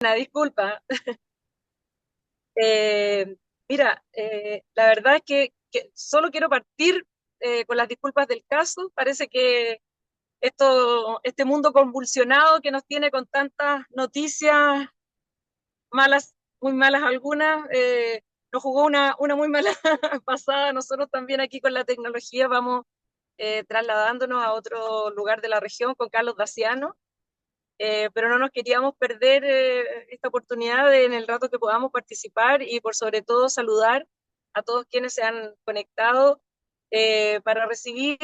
Disculpa. Eh, Mira, la verdad es que solo quiero partir con las disculpas del caso. Parece que este mundo convulsionado que nos tiene con tantas noticias malas, muy malas algunas, nos jugó una muy mala pasada. Nosotros también aquí con la tecnología vamos trasladándonos a otro lugar de la región con Carlos Daciano. Pero no nos queríamos perder esta oportunidad en el rato que podamos participar y por sobre todo saludar a todos quienes se han conectado para recibir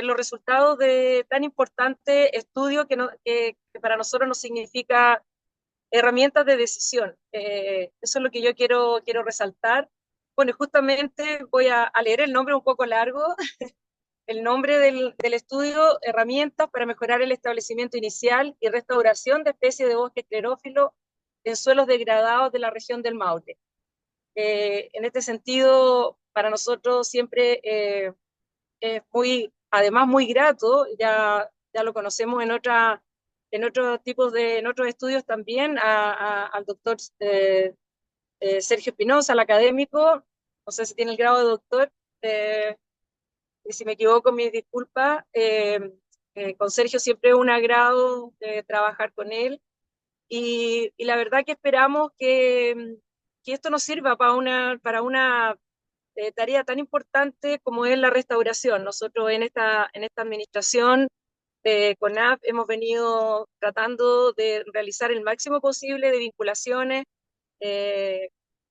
los resultados de tan importante estudio que para nosotros nos significa herramientas de decisión. Eso es lo que yo quiero resaltar. Bueno, justamente voy a leer el nombre un poco largo. El nombre del estudio: herramientas para mejorar el establecimiento inicial y restauración de especies de bosque esclerófilo en suelos degradados de la región del Maule. En este sentido, para nosotros siempre es además muy grato, ya lo conocemos en otros tipos en otros estudios también, al doctor Sergio Espinosa, al académico, no sé si tiene el grado de doctor, eh, y si me equivoco, mis disculpas. Con Sergio siempre es un agrado trabajar con él y la verdad que esperamos que esto nos sirva para una tarea tan importante como es la restauración. Nosotros en esta administración de CONAP hemos venido tratando de realizar el máximo posible de vinculaciones, eh,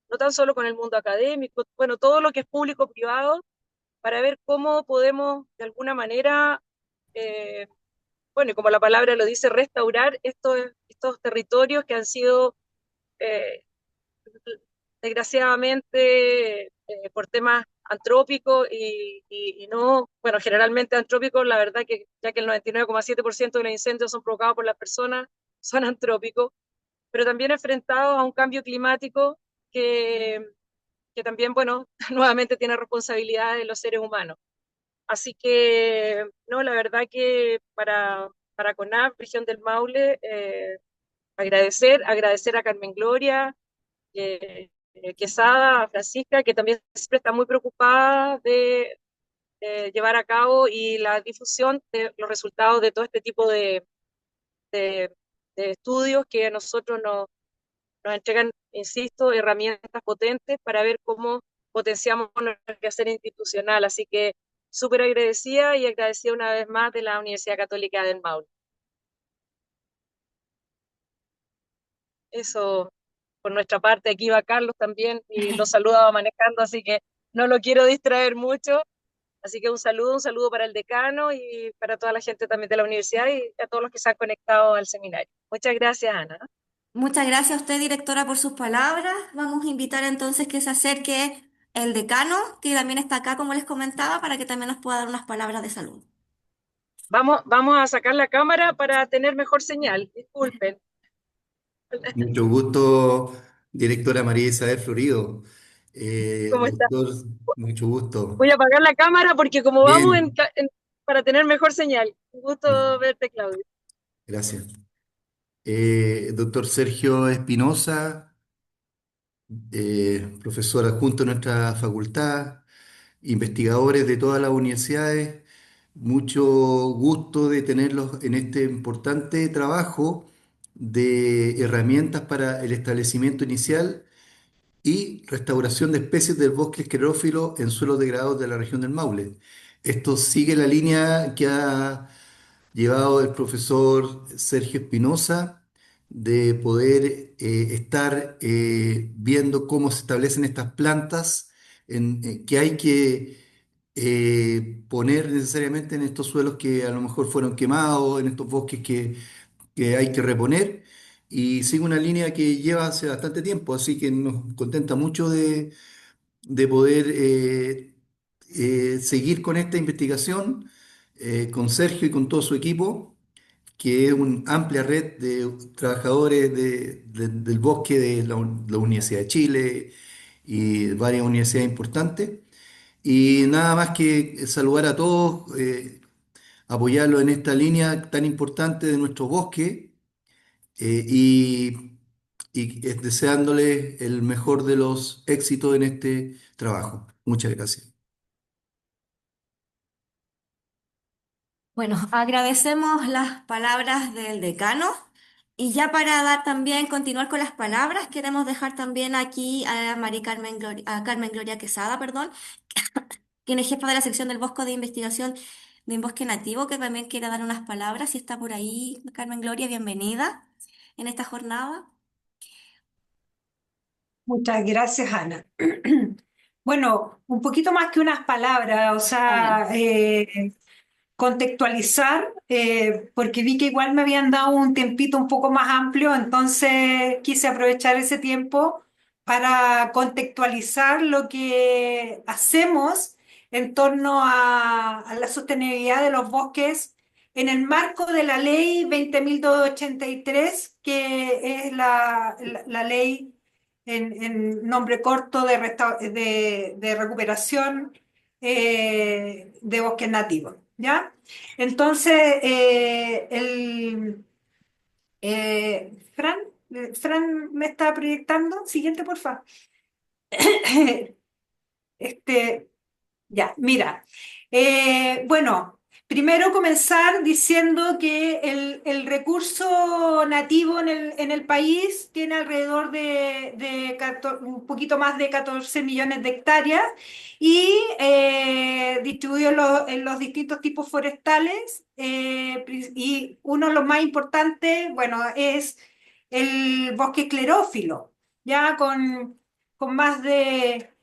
no tan solo con el mundo académico, bueno, todo lo que es público-privado, para ver cómo podemos de alguna manera, eh, bueno, y como la palabra lo dice, restaurar estos territorios que han sido, eh, desgraciadamente, por temas antrópicos y no, bueno, generalmente antrópicos, la verdad que ya que el 99,7% de los incendios son provocados por las personas, son antrópicos, pero también enfrentados a un cambio climático que, que también, bueno, nuevamente tiene responsabilidad de los seres humanos. Así que, no, la verdad que para CONAP, región del Maule, agradecer a Carmen Gloria, Quesada, a Francisca, que también siempre está muy preocupada de llevar a cabo y la difusión de los resultados de todo este tipo de, de estudios que a nosotros nos entregan, insisto, herramientas potentes para ver cómo potenciamos nuestro quehacer institucional. Así que súper agradecida y agradecida una vez más de la Universidad Católica del Maule. Eso por nuestra parte. Aquí va Carlos también y lo saludaba manejando, así que no lo quiero distraer mucho. Así que un saludo para el decano y para toda la gente también de la universidad y a todos los que se han conectado al seminario. Muchas gracias, Ana. Muchas gracias a usted, directora, por sus palabras. Vamos a invitar entonces que se acerque el decano, que también está acá, como les comentaba, para que también nos pueda dar unas palabras de salud. Vamos a sacar la cámara para tener mejor señal. Disculpen. Mucho gusto, directora María Isabel Florido. ¿Cómo está? Doctor, mucho Voy gusto. a apagar la cámara porque como vamos Bien, para tener mejor señal. Un gusto bien, verte, Claudio. gracias. Doctor Sergio Espinosa, profesor adjunto de nuestra facultad, investigadores de todas las universidades, mucho gusto de tenerlos en este importante trabajo de herramientas para el establecimiento inicial y restauración de especies del bosque esclerófilo en suelos degradados de la región del Maule. Esto sigue la línea que ha llevado el profesor Sergio Espinosa de poder estar viendo cómo se establecen estas plantas que hay que poner necesariamente en estos suelos que a lo mejor fueron quemados, en estos bosques que hay que reponer. Y sigue una línea que lleva hace bastante tiempo, así que nos contenta mucho de poder seguir con esta investigación con Sergio y con todo su equipo, que es una amplia red de trabajadores del bosque de la Universidad de Chile y varias universidades importantes. Y nada más que saludar a todos, apoyarlos en esta línea tan importante de nuestro bosque. y deseándole el mejor de los éxitos en este trabajo. Muchas gracias. Bueno, agradecemos las palabras del decano y ya para dar también, continuar con las palabras, queremos dejar también aquí a a Carmen Gloria Quesada, perdón, quien es jefa de la sección del Bosque de Investigación de Bosque Nativo, que también quiere dar unas palabras. Si está por ahí, Carmen Gloria, bienvenida en esta jornada. Muchas gracias, Ana. Bueno, un poquito más que unas palabras, o Ah, bien. sea, contextualizar, porque vi que igual me habían dado un tiempito un poco más amplio, entonces quise aprovechar ese tiempo para contextualizar lo que hacemos en torno a la sostenibilidad de los bosques en el marco de la ley 20.283, que es la ley en nombre corto de recuperación de bosques nativos, ¿ya? Entonces, Fran, Fran me está proyectando. Siguiente, por favor. Este, ya, mira. Bueno, primero comenzar diciendo que el recurso nativo en el país tiene alrededor de un poquito más de 14 millones de hectáreas y distribuido en los distintos tipos forestales. Y uno de los más importantes, bueno, es el bosque esclerófilo, ya con más de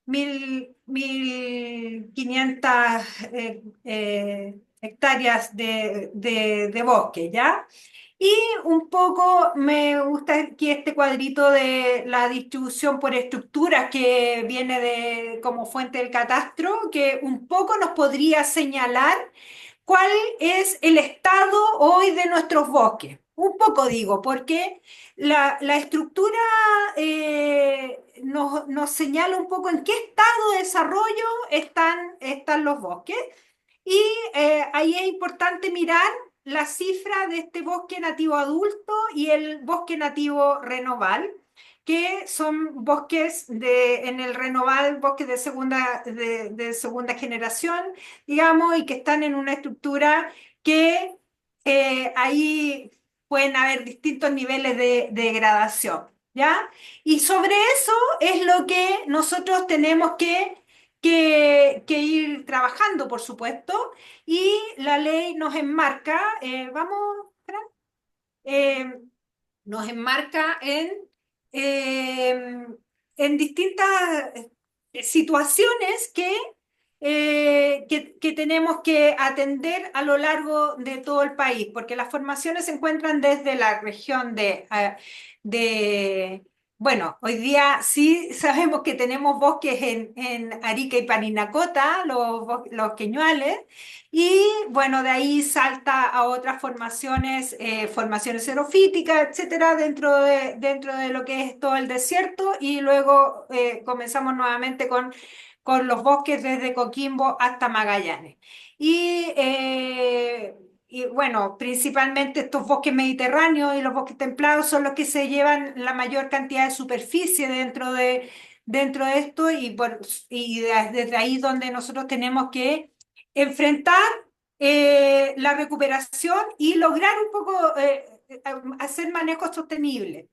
1.500 hectáreas de bosque, ¿ya? Y un poco me gusta aquí este cuadrito de la distribución por estructuras que viene como fuente del catastro, que un poco nos podría señalar cuál es el estado hoy de nuestros bosques. Un poco digo, porque la estructura nos señala un poco en qué estado de desarrollo están los bosques. Y ahí es importante mirar la cifra de este bosque nativo adulto y el bosque nativo renoval, que son bosques en el renoval, bosques de segunda generación, digamos, y que están en una estructura que ahí pueden haber distintos niveles de degradación, ¿ya? Y sobre eso es lo que nosotros tenemos que ir trabajando, por supuesto, y la ley nos enmarca, vamos, Fran, Eh, nos enmarca eh, en distintas situaciones que tenemos que atender a lo largo de todo el país, porque las formaciones se encuentran desde la región de bueno, hoy día sí sabemos que tenemos bosques en Arica y Parinacota, los queñuales, y bueno, de ahí salta a otras formaciones, formaciones xerofíticas, etcétera, dentro de lo que es todo el desierto, y luego comenzamos nuevamente con los bosques desde Coquimbo hasta Magallanes. Y, eh, y bueno, principalmente estos bosques mediterráneos y los bosques templados son los que se llevan la mayor cantidad de superficie dentro de esto, y desde ahí donde nosotros tenemos que enfrentar la recuperación y lograr un poco hacer manejo sostenible,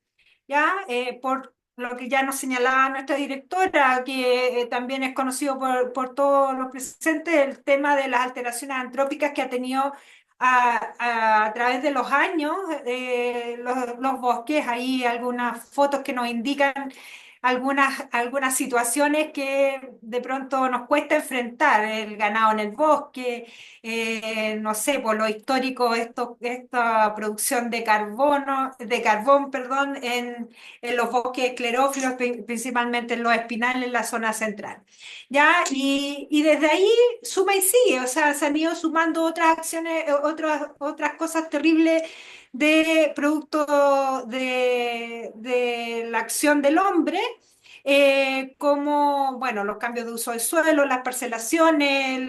¿ya? Por lo que ya nos señalaba nuestra directora, que también es conocido por todos los presentes, el tema de las alteraciones antrópicas que ha tenido a través de los años los bosques. Hay algunas fotos que nos indican algunas situaciones que de pronto nos cuesta enfrentar, el ganado en el bosque, no sé, por lo histórico, esta producción de carbón, perdón, en los bosques esclerófilos, principalmente en los espinales en la zona central. ¿Ya? Y desde ahí suma y sigue, o sea, se han ido sumando otras acciones, otras cosas terribles de producto de la acción del hombre, como, bueno, los cambios de uso del suelo, las parcelaciones,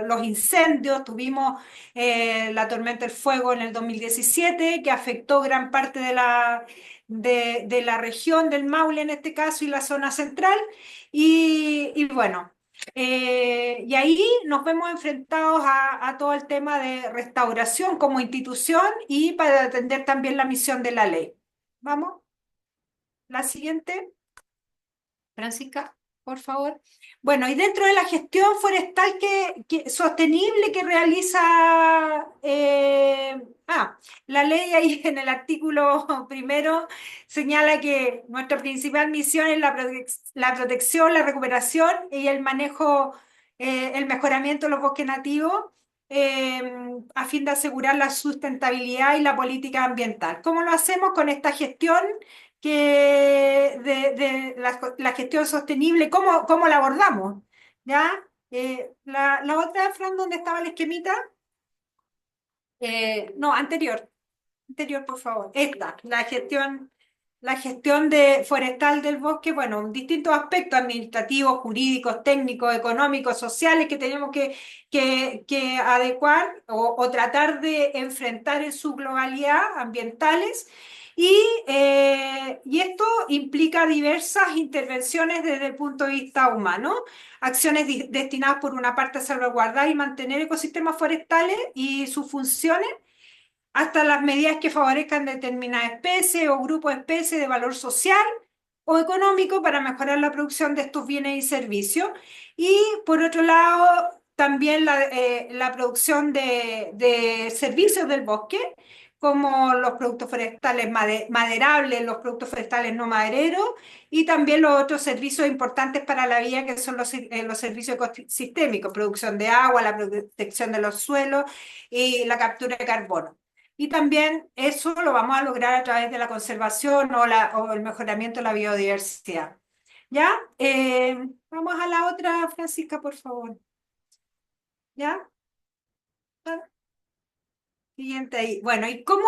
los incendios. Tuvimos la tormenta del fuego en el 2017 que afectó gran parte de la región del Maule en este caso y la zona central. Y bueno, y ahí nos vemos enfrentados a todo el tema de restauración como institución y para atender también la misión de la ley. Vamos, la siguiente, Francisca, por favor. Bueno, y dentro de la gestión forestal sostenible que realiza la ley ahí en el artículo primero señala que nuestra principal misión es la protección, la recuperación y el manejo, el mejoramiento de los bosques nativos a fin de asegurar la sustentabilidad y la política ambiental. ¿Cómo lo hacemos con esta gestión? De la gestión sostenible, ¿cómo la abordamos? ¿Ya? La otra, Fran, ¿dónde estaba el esquemita? No, anterior, por favor. Esta, la gestión forestal del bosque, bueno, distintos aspectos administrativos, jurídicos, técnicos, económicos, sociales que tenemos que adecuar o tratar de enfrentar en su globalidad, ambientales. Y esto implica diversas intervenciones desde el punto de vista humano, acciones destinadas por una parte a salvaguardar y mantener ecosistemas forestales y sus funciones, hasta las medidas que favorezcan determinadas especies o grupos de especies de valor social o económico para mejorar la producción de estos bienes y servicios. Y por otro lado, también la producción de servicios del bosque, como los productos forestales maderables, los productos forestales no madereros, y también los otros servicios importantes para la vida, que son los servicios ecosistémicos, producción de agua, la protección de los suelos y la captura de carbono. Y también eso lo vamos a lograr a través de la conservación o el mejoramiento de la biodiversidad. ¿Ya? Vamos a la otra, Francisca, por favor. ¿Ya? Siguiente ahí. Bueno, ¿y cómo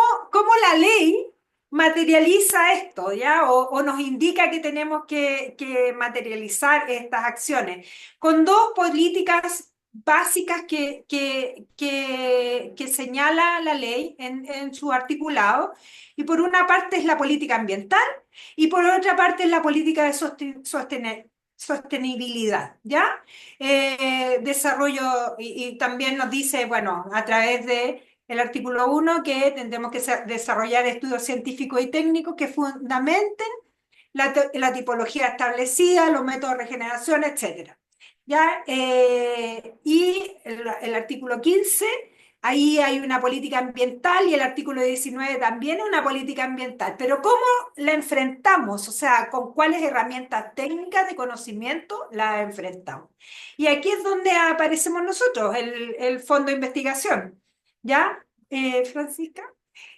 la ley materializa esto, ya? O nos indica que tenemos que materializar estas acciones? Con dos políticas básicas que señala la ley en su articulado. Y por una parte es la política ambiental y por otra parte es la política de sostenibilidad, ¿ya? Desarrollo, y también nos dice, bueno, a través de el artículo 1, que tendremos que desarrollar estudios científicos y técnicos que fundamenten la tipología establecida, los métodos de regeneración, etc. ¿Ya? Y el artículo 15, ahí hay una política ambiental y el artículo 19 también una política ambiental. Pero ¿cómo la enfrentamos? O sea, ¿con cuáles herramientas técnicas de conocimiento la enfrentamos? Y aquí es donde aparecemos nosotros, el fondo de investigación. ¿Ya, Francisca?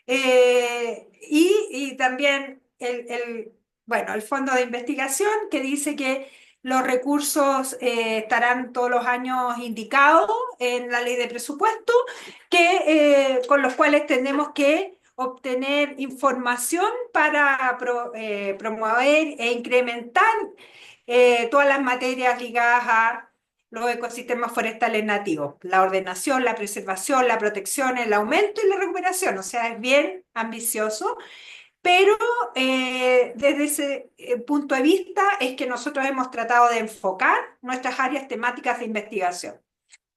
Y también bueno, el fondo de investigación que dice que los recursos estarán todos los años indicados en la ley de presupuesto, con los cuales tenemos que obtener información para promover e incrementar todas las materias ligadas a los ecosistemas forestales nativos, la ordenación, la preservación, la protección, el aumento y la recuperación. O sea, es bien ambicioso, pero desde ese punto de vista es que nosotros hemos tratado de enfocar nuestras áreas temáticas de investigación.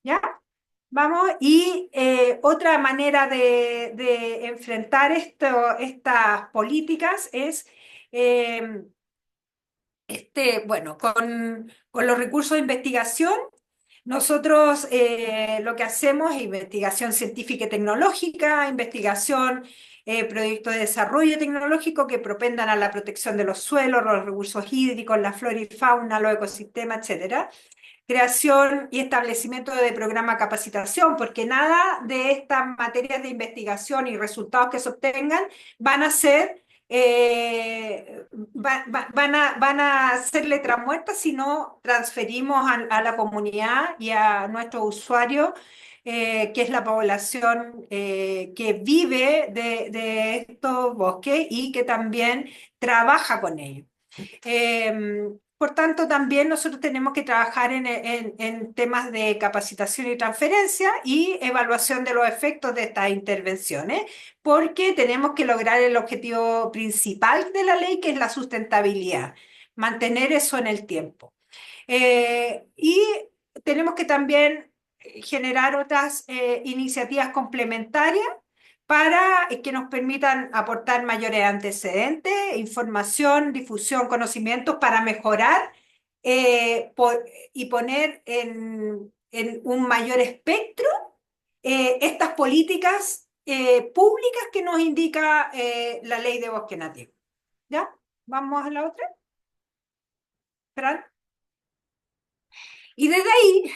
¿Ya? Vamos, y otra manera de enfrentar estas políticas es bueno, con los recursos de investigación, nosotros lo que hacemos es investigación científica y tecnológica, investigación, proyectos de desarrollo tecnológico que propendan a la protección de los suelos, los recursos hídricos, la flora y fauna, los ecosistemas, etcétera. Creación y establecimiento de programa de capacitación, porque nada de estas materias de investigación y resultados que se obtengan van a ser van a ser letras muertas si no transferimos a la comunidad y a nuestros usuarios, que es la población que vive de estos bosques y que también trabaja con ellos. Por tanto, también nosotros tenemos que trabajar en temas de capacitación y transferencia y evaluación de los efectos de estas intervenciones, porque tenemos que lograr el objetivo principal de la ley, que es la sustentabilidad, mantener eso en el tiempo. Y tenemos que también generar otras iniciativas complementarias para que nos permitan aportar mayores antecedentes, información, difusión, conocimientos para mejorar y poner en un mayor espectro estas políticas públicas que nos indica la ley de bosque nativo. ¿Ya? ¿Vamos a la otra? Fran. Y desde ahí,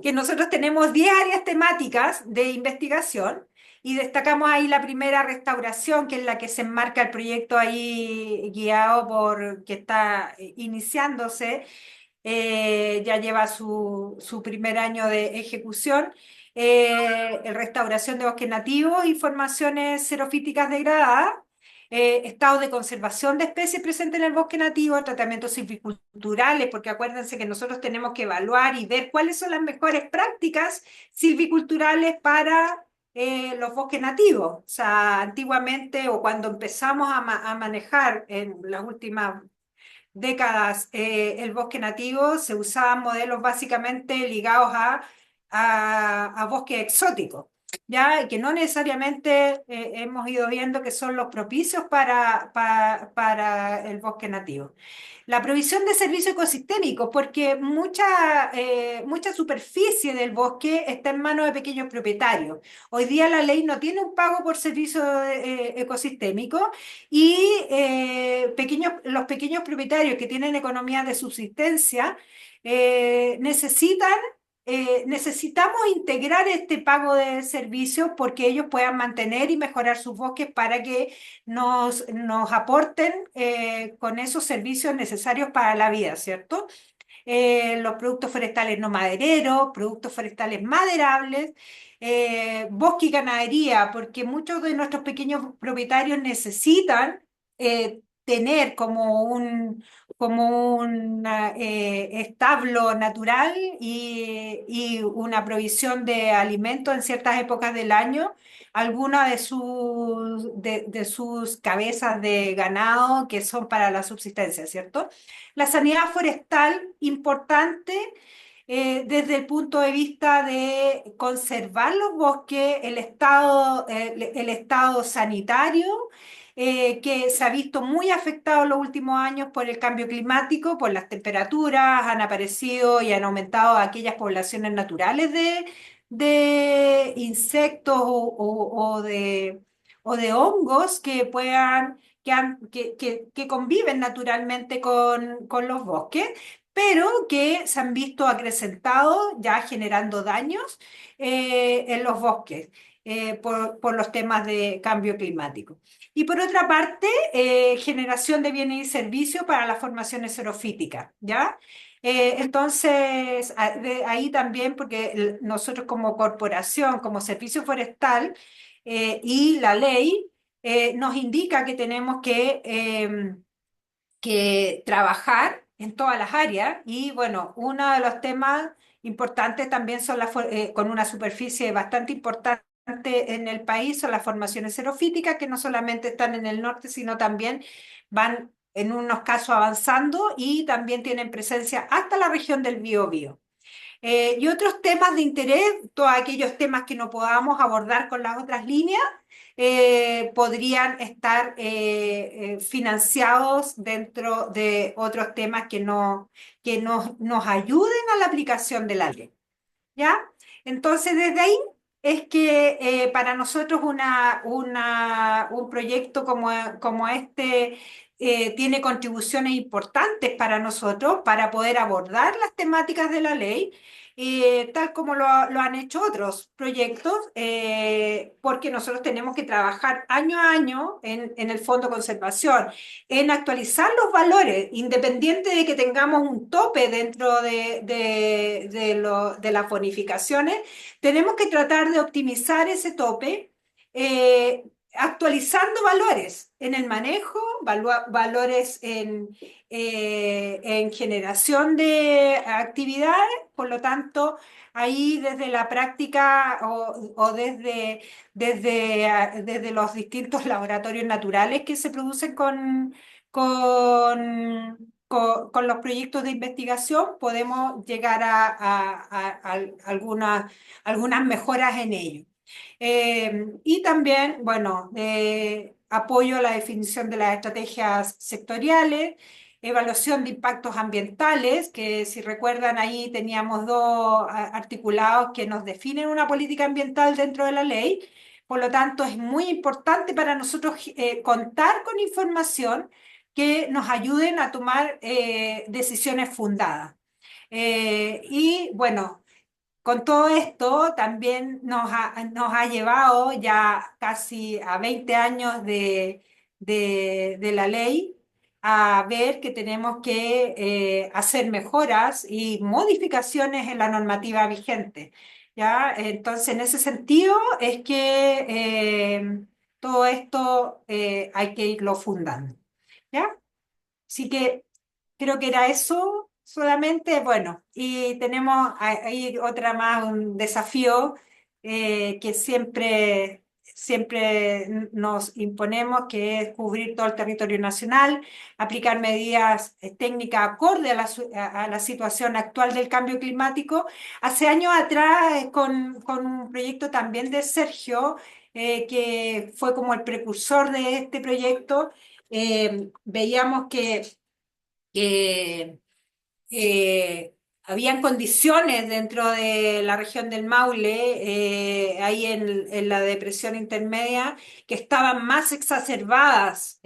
que nosotros tenemos 10 áreas temáticas de investigación y destacamos ahí la primera, restauración, que es la que se enmarca el proyecto ahí guiado por que está iniciándose, ya lleva su primer año de ejecución, restauración de bosques nativos y formaciones xerofíticas degradadas, estado de conservación de especies presentes en el bosque nativo, tratamientos silviculturales, porque acuérdense que nosotros tenemos que evaluar y ver cuáles son las mejores prácticas silviculturales para los bosques nativos. O sea, antiguamente o cuando empezamos a manejar en las últimas décadas el bosque nativo, se usaban modelos básicamente ligados a bosques exóticos, ¿ya? Y que no necesariamente hemos ido viendo que son los propicios para el bosque nativo. La provisión de servicios ecosistémicos, porque mucha superficie del bosque está en manos de pequeños propietarios. Hoy día la ley no tiene un pago por servicio ecosistémico y los pequeños propietarios que tienen economía de subsistencia necesitamos integrar este pago de servicios porque ellos puedan mantener y mejorar sus bosques para que nos aporten con esos servicios necesarios para la vida, ¿cierto? Los productos forestales no madereros, productos forestales maderables, bosque y ganadería, porque muchos de nuestros pequeños propietarios necesitan tener como un establo natural y una provisión de alimentos en ciertas épocas del año, alguna de sus cabezas de ganado que son para la subsistencia, ¿cierto? La sanidad forestal, importante desde el punto de vista de conservar los bosques, el estado sanitario, que se ha visto muy afectado en los últimos años por el cambio climático, por las temperaturas, han aparecido y han aumentado aquellas poblaciones naturales de insectos o de hongos que puedan que conviven naturalmente con los bosques, pero que se han visto acrecentados ya generando daños en los bosques por los temas de cambio climático. Y por otra parte, generación de bienes y servicios para las formaciones xerofíticas, ¿ya? Entonces, ahí también, porque nosotros como corporación, como servicio forestal y la ley, nos indica que tenemos que trabajar en todas las áreas y bueno, uno de los temas importantes también son con una superficie bastante importante en el país son las formaciones xerofíticas que no solamente están en el norte, sino también van en unos casos avanzando y también tienen presencia hasta la región del Biobío. Y otros temas de interés, todos aquellos temas que no podamos abordar con las otras líneas, podrían estar financiados dentro de otros temas que nos ayuden a la aplicación de la ley. ¿Ya? Entonces, desde ahí es que para nosotros un proyecto como este tiene contribuciones importantes para nosotros para poder abordar las temáticas de la ley, tal como lo han hecho otros proyectos, porque nosotros tenemos que trabajar año a año en el Fondo de Conservación, en actualizar los valores, independiente de que tengamos un tope dentro de las bonificaciones, tenemos que tratar de optimizar ese tope actualizando valores en el manejo, valores en generación de actividades, por lo tanto, ahí desde la práctica o desde los distintos laboratorios naturales que se producen con los proyectos de investigación, podemos llegar a algunas mejoras en ello. Y también, bueno, apoyo a la definición de las estrategias sectoriales, evaluación de impactos ambientales, que si recuerdan ahí teníamos dos articulados que nos definen una política ambiental dentro de la ley. Por lo tanto, es muy importante para nosotros contar con información que nos ayuden a tomar decisiones fundadas. Y bueno, con todo esto también nos ha llevado ya casi a 20 años de la ley a ver que tenemos que hacer mejoras y modificaciones en la normativa vigente. ¿Ya? Entonces, en ese sentido es que todo esto hay que irlo fundando. ¿Ya? Así que creo que era eso solamente. Bueno, y tenemos ahí otra más, un desafío que siempre nos imponemos, que es cubrir todo el territorio nacional, aplicar medidas técnicas acorde a la situación actual del cambio climático. Hace años atrás, con un proyecto también de Sergio, que fue como el precursor de este proyecto, veíamos que habían condiciones dentro de la región del Maule, ahí en la depresión intermedia, que estaban más exacerbadas.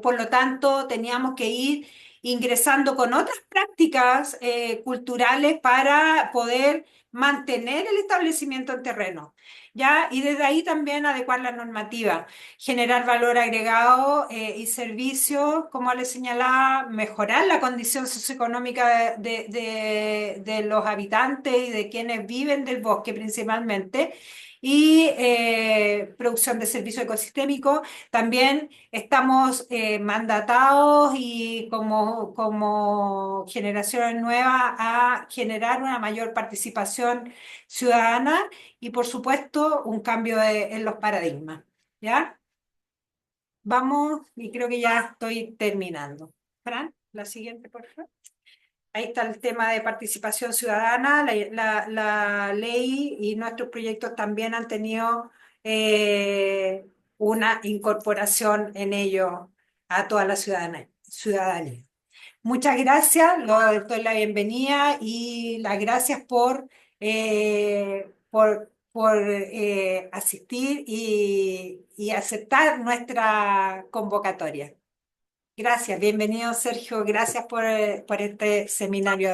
Por lo tanto, teníamos que ir ingresando con otras prácticas culturales para poder mantener el establecimiento en terreno. ¿Ya? Y desde ahí también adecuar la normativa, generar valor agregado y servicios, como les señalaba, mejorar la condición socioeconómica de los habitantes y de quienes viven del bosque principalmente, y producción de servicios ecosistémicos. También estamos mandatados y como generaciones nuevas a generar una mayor participación ciudadana y, por supuesto, un cambio en los paradigmas. ¿Ya? Vamos, y creo que ya estoy terminando. Fran, la siguiente, por favor. Ahí está el tema de participación ciudadana. La ley y nuestros proyectos también han tenido una incorporación en ello a toda la ciudadanía. Muchas gracias, les doy la bienvenida y las gracias por asistir y aceptar nuestra convocatoria. Gracias, bienvenido Sergio, gracias por este seminario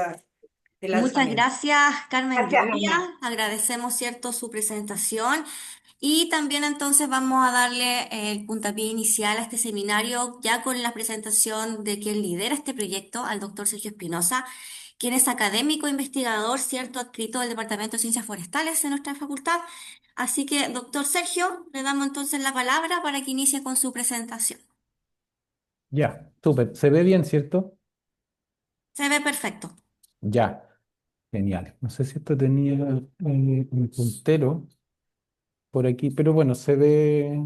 de Muchas lanzamiento. gracias, Carmen Gracias, Gloria. Ana. Agradecemos, cierto, su presentación. Y también entonces vamos a darle el puntapié inicial a este seminario ya con la presentación de quien lidera este proyecto, al doctor Sergio Espinosa, quien es académico, investigador, cierto, adscrito del Departamento de Ciencias Forestales de nuestra facultad. Así que, doctor Sergio, le damos entonces la palabra para que inicie con su presentación. Ya, súper. ¿Se ve bien, cierto? Se ve perfecto. Ya, genial. No sé si esto tenía un puntero por aquí, pero bueno, se ve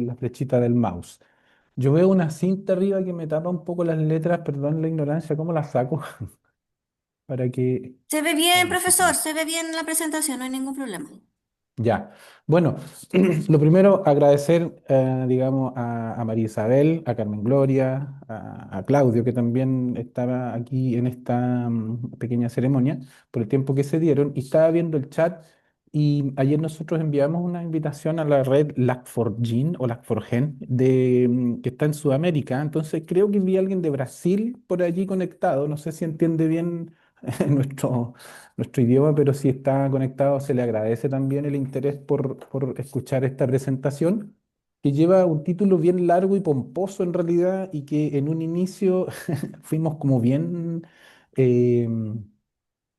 la flechita del mouse. Yo veo una cinta arriba que me tapa un poco las letras, perdón la ignorancia, ¿cómo la saco? Para que... Se ve bien, Ahí profesor, sí. se ve bien la presentación, no hay ningún problema. Ya, bueno, lo primero, agradecer, digamos, a María Isabel, a Carmen Gloria, a Claudio, que también estaba aquí en esta pequeña ceremonia, por el tiempo que se dieron, y estaba viendo el chat, y ayer nosotros enviamos una invitación a la red Lab4Gen o Lab4Gen, que está en Sudamérica, entonces creo que vi a alguien de Brasil por allí conectado, no sé si entiende bien nuestro idioma, pero si está conectado se le agradece también el interés por escuchar esta presentación, que lleva un título bien largo y pomposo en realidad y que en un inicio fuimos como bien eh,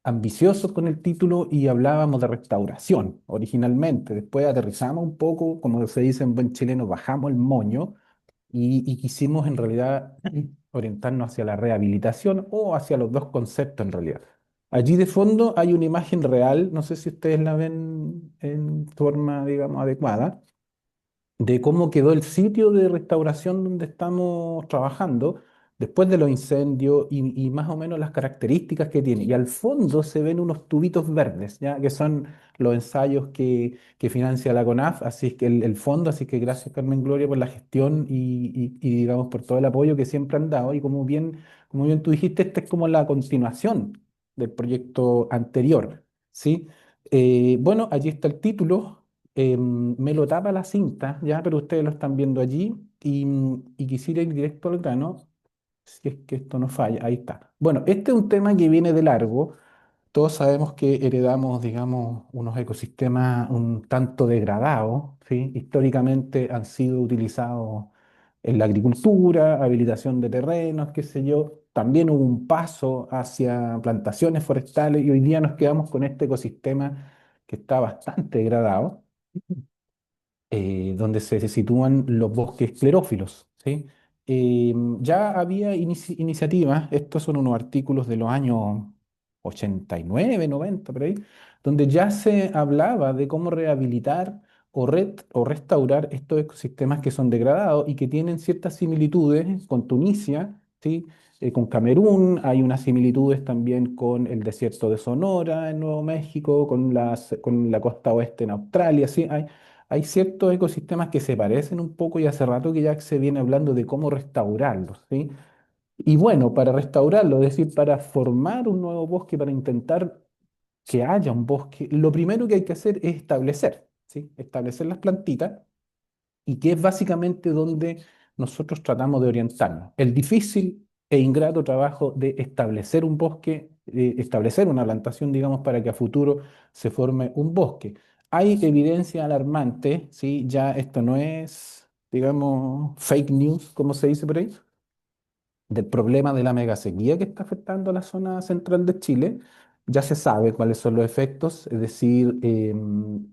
ambiciosos con el título y hablábamos de restauración originalmente. Después aterrizamos un poco, como se dice en buen chileno, bajamos el moño y quisimos en realidad orientarnos hacia la rehabilitación o hacia los dos conceptos en realidad. Allí de fondo hay una imagen real, no sé si ustedes la ven en forma, digamos, adecuada, de cómo quedó el sitio de restauración donde estamos trabajando después de los incendios y más o menos las características que tiene. Y al fondo se ven unos tubitos verdes, ¿ya? Que son los ensayos que financia la CONAF, así es que el fondo, así que gracias Carmen Gloria por la gestión digamos por todo el apoyo que siempre han dado. Y como bien tú dijiste, esta es como la continuación del proyecto anterior, ¿sí? Bueno, allí está el título. Me lo tapa la cinta, ya, pero ustedes lo están viendo allí y quisiera ir directo al grano, si es que esto no falla, ahí está. Bueno, este es un tema que viene de largo. Todos sabemos que heredamos, digamos, unos ecosistemas un tanto degradados, ¿sí? Históricamente han sido utilizados en la agricultura, habilitación de terrenos, qué sé yo. También hubo un paso hacia plantaciones forestales y hoy día nos quedamos con este ecosistema que está bastante degradado, donde se sitúan los bosques esclerófilos, ¿sí? Ya había iniciativas, estos son unos artículos de los años 89, 90, por ahí, donde ya se hablaba de cómo rehabilitar o restaurar estos ecosistemas que son degradados y que tienen ciertas similitudes con Tunisia, ¿sí? Con Camerún, hay unas similitudes también con el desierto de Sonora en Nuevo México, con la costa oeste en Australia, ¿sí? Hay ciertos ecosistemas que se parecen un poco y hace rato que ya se viene hablando de cómo restaurarlos, ¿sí? Y bueno, para restaurarlo, es decir, para formar un nuevo bosque, para intentar que haya un bosque, lo primero que hay que hacer es establecer, ¿sí? Establecer las plantitas y que es básicamente donde nosotros tratamos de orientarnos. El difícil e ingrato trabajo de establecer un bosque, establecer una plantación, digamos, para que a futuro se forme un bosque. Hay evidencia alarmante, ¿sí? Ya esto no es, digamos, fake news, como se dice por ahí, del problema de la megasequía que está afectando a la zona central de Chile. Ya se sabe cuáles son los efectos, es decir,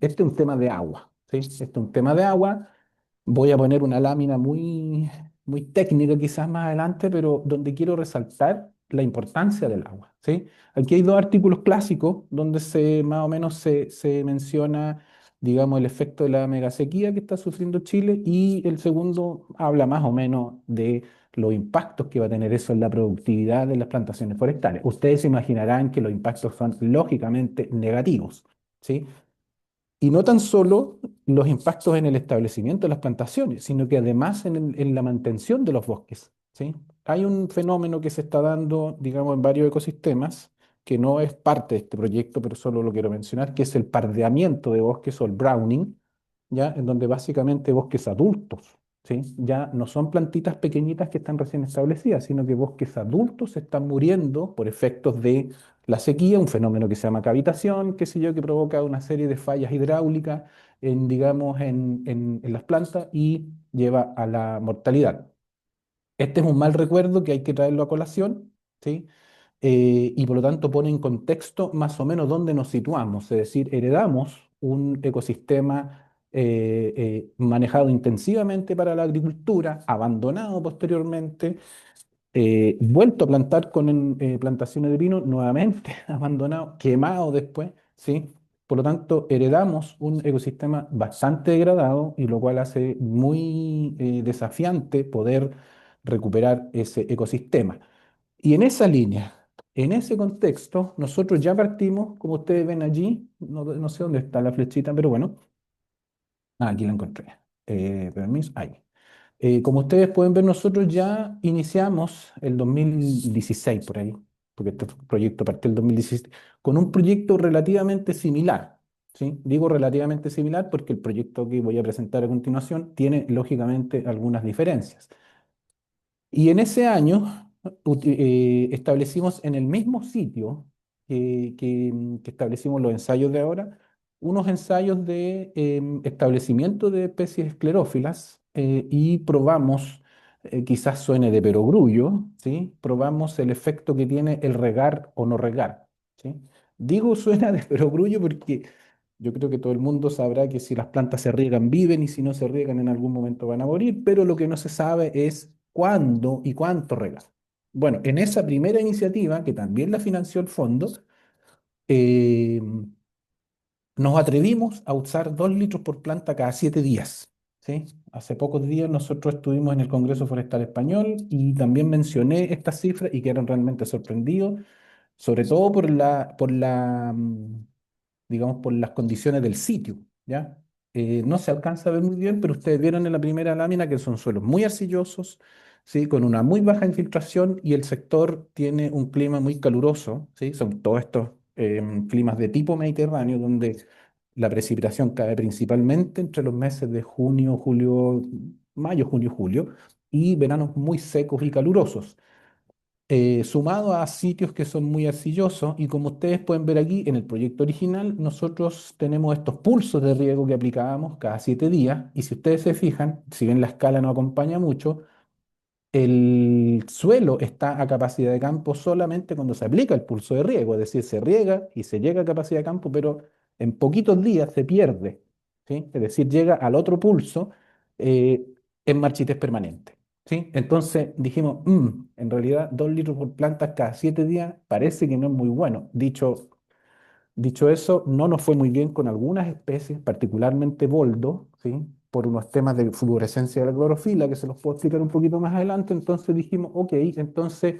este es un tema de agua, ¿sí? Este es un tema de agua. Voy a poner una lámina muy técnica quizás más adelante, pero donde quiero resaltar la importancia del agua, ¿sí? Aquí hay dos artículos clásicos donde más o menos se menciona, digamos, el efecto de la megasequía que está sufriendo Chile y el segundo habla más o menos de los impactos que va a tener eso en la productividad de las plantaciones forestales. Ustedes se imaginarán que los impactos son lógicamente negativos, ¿sí? Y no tan solo los impactos en el establecimiento de las plantaciones, sino que además en la mantención de los bosques, ¿sí? Hay un fenómeno que se está dando, digamos, en varios ecosistemas, que no es parte de este proyecto, pero solo lo quiero mencionar, que es el pardeamiento de bosques o el browning, ¿ya? En donde básicamente bosques adultos, ¿sí? Ya no son plantitas pequeñitas que están recién establecidas, sino que bosques adultos están muriendo por efectos de la sequía, un fenómeno que se llama cavitación, qué sé yo, que provoca una serie de fallas hidráulicas digamos, en las plantas y lleva a la mortalidad. Este es un mal recuerdo que hay que traerlo a colación, ¿sí? Y por lo tanto pone en contexto más o menos dónde nos situamos, es decir, heredamos un ecosistema manejado intensivamente para la agricultura, abandonado posteriormente, vuelto a plantar con plantaciones de vino, nuevamente abandonado, quemado después, ¿sí? Por lo tanto, heredamos un ecosistema bastante degradado y lo cual hace muy desafiante poder recuperar ese ecosistema. Y en esa línea, en ese contexto, nosotros ya partimos, como ustedes ven allí, no sé dónde está la flechita, pero bueno, aquí la encontré. Permiso, ahí. Como ustedes pueden ver, nosotros ya iniciamos el 2016 por ahí, porque este proyecto partió el 2016, con un proyecto relativamente similar, ¿sí? Digo relativamente similar porque el proyecto que voy a presentar a continuación tiene lógicamente algunas diferencias. Y en ese año establecimos en el mismo sitio que establecimos los ensayos de ahora, unos ensayos de establecimiento de especies esclerófilas y probamos, quizás suene de perogrullo, ¿sí? Probamos el efecto que tiene el regar o no regar, ¿sí? Digo suena de perogrullo porque Yo creo que todo el mundo sabrá que si las plantas se riegan, viven y si no se riegan, en algún momento van a morir, pero lo que no se sabe es cuándo y cuánto regar. Bueno, en esa primera iniciativa, que también la financió el fondo, eh, nos atrevimos a usar 2 litros por planta cada 7 días. ¿Sí? Hace pocos días nosotros estuvimos en el Congreso Forestal Español y también mencioné estas cifras y quedaron realmente sorprendidos, sobre todo digamos, por las condiciones del sitio, ¿ya? No se alcanza a ver muy bien, pero ustedes vieron en la primera lámina que son suelos muy arcillosos, ¿sí? Con una muy baja infiltración y el sector tiene un clima muy caluroso, ¿sí? Son todos estos climas de tipo mediterráneo donde la precipitación cae principalmente entre los meses de junio, julio, mayo, junio, julio, y veranos muy secos y calurosos, sumado a sitios que son muy arcillosos. Y como ustedes pueden ver aquí en el proyecto original, nosotros tenemos estos pulsos de riego que aplicábamos cada 7 días, y si ustedes se fijan, si bien la escala no acompaña mucho, el suelo está a capacidad de campo solamente cuando se aplica el pulso de riego, es decir, se riega y se llega a capacidad de campo, pero en poquitos días se pierde, ¿sí? Es decir, llega al otro pulso eh, en marchitez permanente, ¿sí? Entonces dijimos, en realidad 2 litros por planta cada 7 días parece que no es muy bueno. Dicho eso, no nos fue muy bien con algunas especies, particularmente boldo, ¿sí? Por unos temas de fluorescencia de la clorofila, que se los puedo explicar un poquito más adelante. Entonces dijimos, ok, entonces,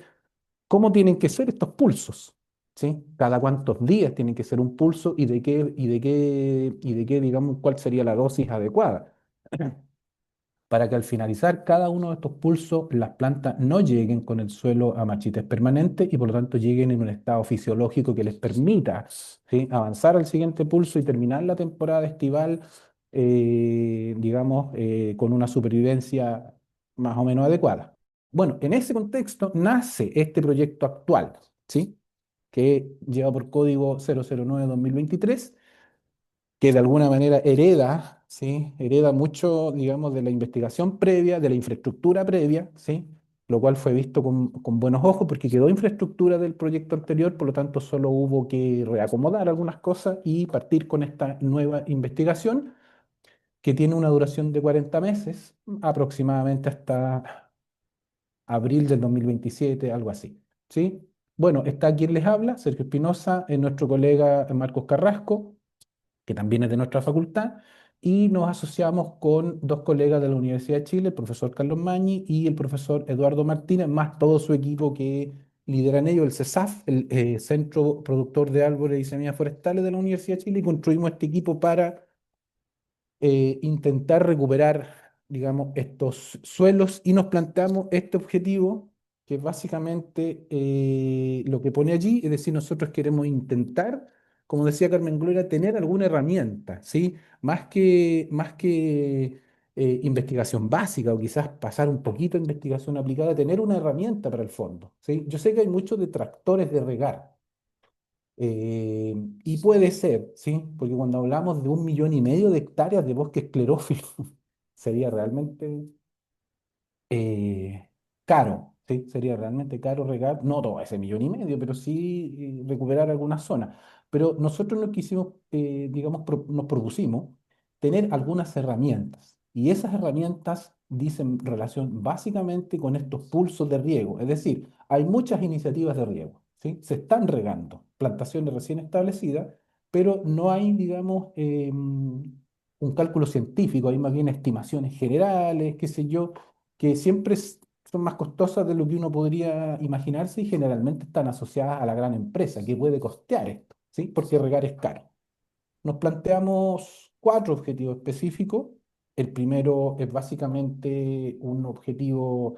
¿cómo tienen que ser estos pulsos? ¿Sí? ¿Cada cuántos días tienen que ser un pulso y digamos, cuál sería la dosis adecuada? Para que al finalizar cada uno de estos pulsos las plantas no lleguen con el suelo a marchitez permanente y por lo tanto lleguen en un estado fisiológico que les permita, ¿sí? Avanzar al siguiente pulso y terminar la temporada estival, digamos, con una supervivencia más o menos adecuada. Bueno, en ese contexto nace este proyecto actual, ¿sí? Que lleva por código 009-2023, que de alguna manera hereda, ¿sí? Hereda mucho, digamos, de la investigación previa, de la infraestructura previa, ¿sí? Lo cual fue visto con buenos ojos porque quedó infraestructura del proyecto anterior, por lo tanto solo hubo que reacomodar algunas cosas y partir con esta nueva investigación que tiene una duración de 40 meses, aproximadamente hasta abril del 2027, algo así, ¿sí? Bueno, está quien les habla, Sergio Espinosa, es nuestro colega Marcos Carrasco, que también es de nuestra facultad, y nos asociamos con dos colegas de la Universidad de Chile, el profesor Carlos Mañi y el profesor Eduardo Martínez, más todo su equipo que lideran ellos, el CESAF, el Centro Productor de Árboles y Semillas Forestales de la Universidad de Chile, y construimos este equipo para intentar recuperar, digamos, estos suelos y nos planteamos este objetivo que básicamente lo que pone allí, es decir, nosotros queremos intentar, como decía Carmen Gloria, tener alguna herramienta, ¿sí? Más que investigación básica o quizás pasar un poquito a investigación aplicada, tener una herramienta para el fondo, ¿sí? Yo sé que hay muchos detractores de regar, eh, y puede ser, ¿sí? Porque cuando hablamos de 1,5 millones de hectáreas de bosque esclerófilo, sería realmente eh, caro, ¿sí? Sería realmente caro regar, no todo ese 1,5 millones, pero sí recuperar algunas zonas. Pero nosotros nos quisimos, digamos, nos propusimos tener algunas herramientas. Y esas herramientas dicen relación básicamente con estos pulsos de riego. Es decir, hay muchas iniciativas de riego, ¿sí? Se están regando plantaciones recién establecidas, pero no hay, digamos, un cálculo científico, hay más bien estimaciones generales, qué sé yo, que siempre son más costosas de lo que uno podría imaginarse y generalmente están asociadas a la gran empresa que puede costear esto, ¿sí? Porque regar es caro. Nos planteamos 4 objetivos específicos. El primero es básicamente un objetivo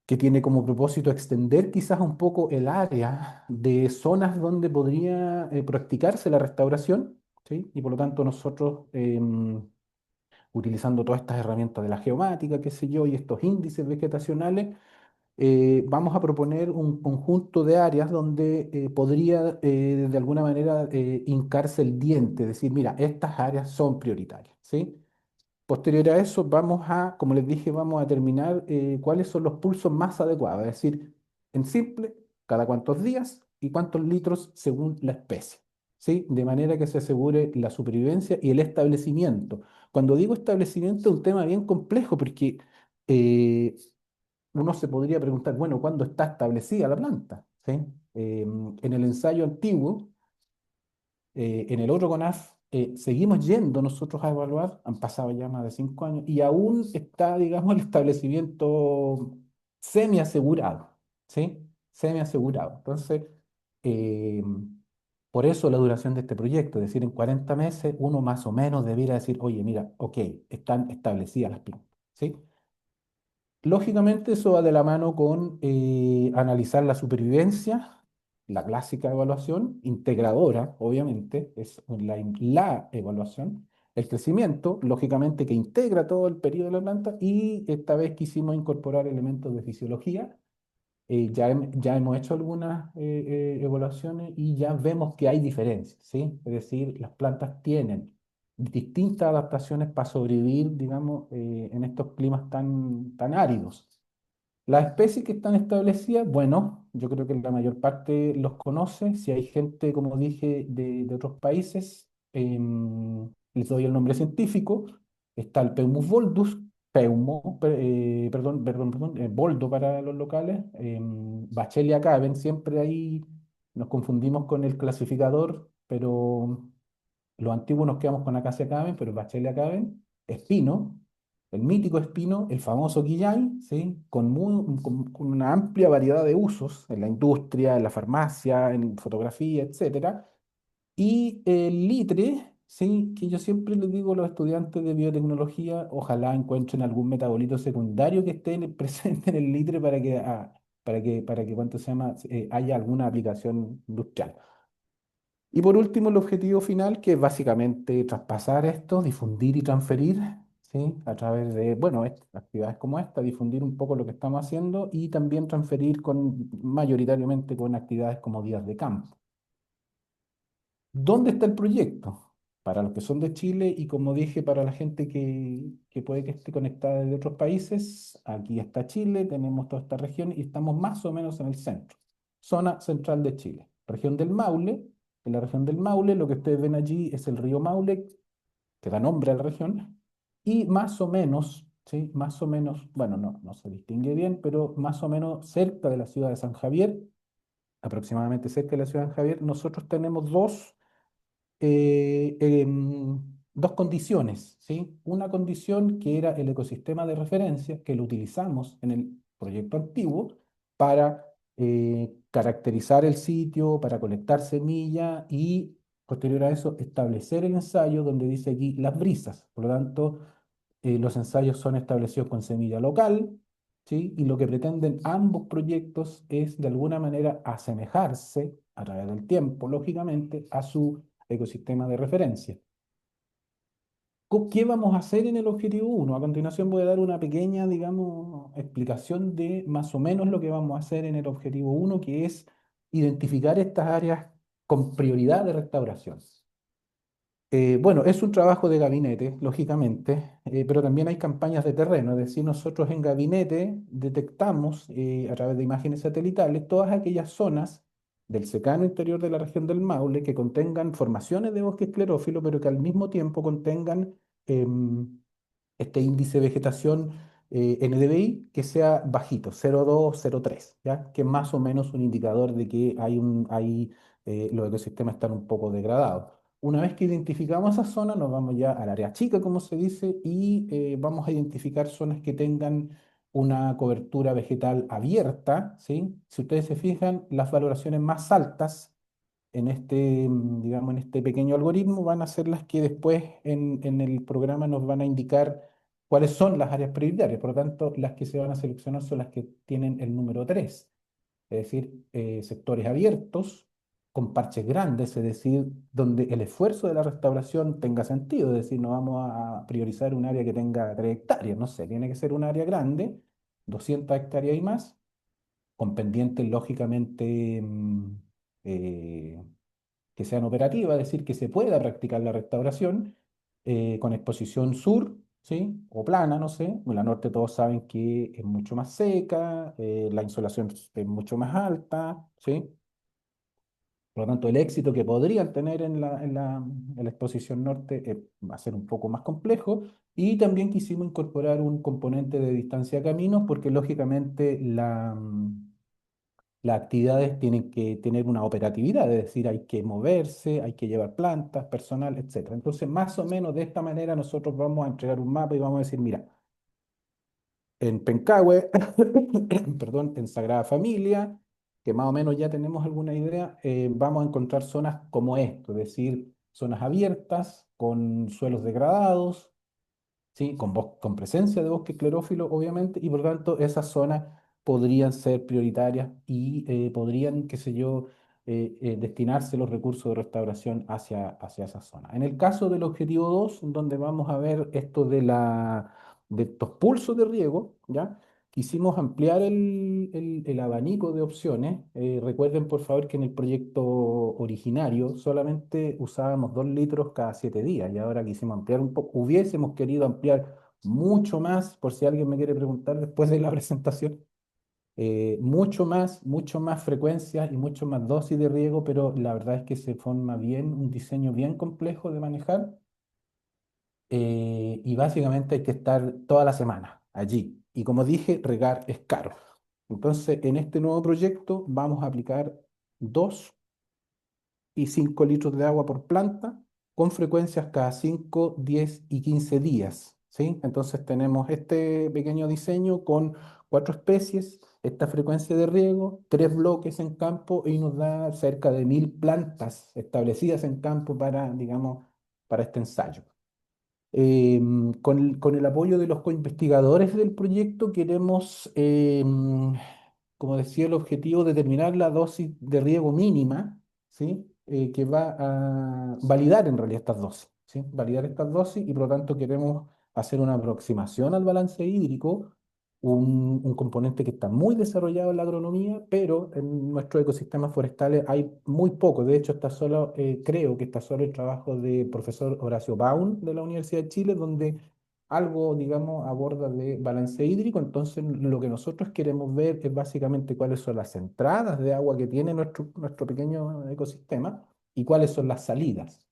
que tiene como propósito extender quizás un poco el área de zonas donde podría practicarse la restauración, ¿sí? Y por lo tanto nosotros utilizando todas estas herramientas de la geomática, qué sé yo, y estos índices vegetacionales, vamos a proponer un conjunto de áreas donde podría de alguna manera hincarse el diente, decir, mira, estas áreas son prioritarias, ¿sí? Posterior a eso, vamos a, como les dije, vamos a determinar cuáles son los pulsos más adecuados, es decir, en simple, cada cuántos días y cuántos litros según la especie. ¿sí? De manera que se asegure la supervivencia y el establecimiento. Cuando digo establecimiento es un tema bien complejo porque eh, uno se podría preguntar, bueno, ¿cuándo está establecida la planta? ¿Sí? En el ensayo antiguo, en el otro CONAF, seguimos yendo nosotros a evaluar, han pasado ya más de 5 años, y aún está, digamos, el establecimiento semi-asegurado, ¿sí? Semi-asegurado. Entonces, eh, por eso la duración de este proyecto, es decir, en 40 meses uno más o menos debiera decir, oye, mira, ok, están establecidas las plantas, ¿sí? Lógicamente eso va de la mano con analizar la supervivencia, la clásica evaluación, integradora, obviamente, es la evaluación, el crecimiento, lógicamente que integra todo el periodo de la planta y esta vez quisimos incorporar elementos de fisiología. Ya hemos hecho algunas evaluaciones y ya vemos que hay diferencias, ¿sí? Es decir, las plantas tienen distintas adaptaciones para sobrevivir, digamos, en estos climas tan áridos. Las especies que están establecidas, bueno, yo creo que la mayor parte los conoce. Si hay gente, como dije, de otros países, les doy el nombre científico. Está el Peumus boldus, boldo para los locales. Bachelia caven, siempre ahí nos confundimos con el clasificador, pero los antiguos nos quedamos con Acacia caven, pero Bachelia caven, espino, el mítico espino, el famoso quillay, ¿sí? Con una amplia variedad de usos en la industria, en la farmacia, en fotografía, etcétera. Y el litre, ¿sí? Que yo siempre les digo a los estudiantes de biotecnología, ojalá encuentren algún metabolito secundario que esté presente en el litre para que ¿cuánto se llama? Haya alguna aplicación industrial. Y por último, el objetivo final, que es básicamente traspasar esto, difundir y transferir, ¿sí? A través de, bueno, actividades como esta, difundir un poco lo que estamos haciendo y también transferir mayoritariamente con actividades como días de campo. ¿Dónde está el proyecto? Para los que son de Chile y como dije, para la gente que puede que esté conectada de otros países, aquí está Chile, tenemos toda esta región y estamos más o menos en el centro, zona central de Chile, región del Maule. En la región del Maule, lo que ustedes ven allí es el río Maule, que da nombre a la región, y más o menos, ¿sí? Más o menos, bueno, no se distingue bien, pero más o menos cerca de la ciudad de San Javier, aproximadamente cerca de la ciudad de San Javier, nosotros tenemos dos condiciones, ¿sí? Una condición que era el ecosistema de referencia, que lo utilizamos en el proyecto antiguo para caracterizar el sitio, para colectar semilla y posterior a eso establecer el ensayo donde dice aquí las brisas. Por lo tanto, los ensayos son establecidos con semilla local, ¿sí? Y lo que pretenden ambos proyectos es de alguna manera asemejarse a través del tiempo, lógicamente, a su ecosistema de referencia. ¿Qué vamos a hacer en el objetivo 1? A continuación voy a dar una pequeña, digamos, explicación de más o menos lo que vamos a hacer en el objetivo 1, que es identificar estas áreas con prioridad de restauración. Bueno, es un trabajo de gabinete, lógicamente, pero también hay campañas de terreno, es decir, nosotros en gabinete detectamos a través de imágenes satelitales todas aquellas zonas del secano interior de la región del Maule que contengan formaciones de bosque esclerófilo, pero que al mismo tiempo contengan em, este índice de vegetación NDVI que sea bajito, 0,2, 0,3, ¿ya? Que es más o menos un indicador de que los ecosistemas están un poco degradados. Una vez que identificamos esa zona, nos vamos ya al área chica, como se dice, y vamos a identificar zonas que tengan una cobertura vegetal abierta, ¿sí? Si ustedes se fijan, las valoraciones más altas digamos, en este pequeño algoritmo van a ser las que después en el programa nos van a indicar cuáles son las áreas prioritarias. Por lo tanto, las que se van a seleccionar son las que tienen el número 3, es decir, sectores abiertos con parches grandes, es decir, donde el esfuerzo de la restauración tenga sentido, es decir, no vamos a priorizar un área que tenga 3 hectáreas, no sé, tiene que ser un área grande, 200 hectáreas y más, con pendientes lógicamente eh, que sean operativas, es decir, que se pueda practicar la restauración con exposición sur, ¿sí? O plana, no sé. En la norte todos saben que es mucho más seca, la insolación es mucho más alta, ¿sí? Por lo tanto, el éxito que podrían tener en la exposición norte va a ser un poco más complejo. Y también quisimos incorporar un componente de distancia a caminos porque lógicamente las actividades tienen que tener una operatividad, es decir, hay que moverse, hay que llevar plantas, personal, etcétera. Entonces, más o menos de esta manera nosotros vamos a entregar un mapa y vamos a decir, mira, en Pencahue, perdón, en Sagrada Familia, que más o menos ya tenemos alguna idea, vamos a encontrar zonas como esto, es decir, zonas abiertas, con suelos degradados, ¿sí? Con presencia de bosque clerófilo, obviamente, y por lo tanto esas zonas podrían ser prioritarias y podrían, qué sé yo, destinarse los recursos de restauración hacia esa zona. En el caso del objetivo 2 donde vamos a ver esto de estos pulsos de riego, ¿ya? Quisimos ampliar el abanico de opciones. Recuerden, por favor, que en el proyecto originario solamente usábamos 2 litros cada 7 días y ahora quisimos ampliar un poco. Hubiésemos querido ampliar mucho más, por si alguien me quiere preguntar después de la presentación, mucho más frecuencia y mucho más dosis de riego, pero la verdad es que se forma bien, un diseño bien complejo de manejar y básicamente hay que estar toda la semana allí. Y como dije, regar es caro. Entonces, en este nuevo proyecto vamos a aplicar 2 y 5 litros de agua por planta con frecuencias cada 5, 10 y 15 días, ¿sí? Entonces tenemos este pequeño diseño con 4 especies, esta frecuencia de riego, 3 bloques en campo y nos da cerca de 1000 plantas establecidas en campo para, digamos, para este ensayo. Con el apoyo de los coinvestigadores del proyecto queremos, como decía, el objetivo determinar la dosis de riego mínima, ¿sí? Que va a validar en realidad estas dosis, ¿sí? Validar estas dosis y por lo tanto queremos hacer una aproximación al balance hídrico, un componente que está muy desarrollado en la agronomía, pero en nuestros ecosistemas forestales hay muy poco. De hecho, está solo, creo que está solo el trabajo del profesor Horacio Baun de la Universidad de Chile, donde algo, digamos, aborda de balance hídrico. Entonces, lo que nosotros queremos ver es básicamente cuáles son las entradas de agua que tiene nuestro pequeño ecosistema y cuáles son las salidas.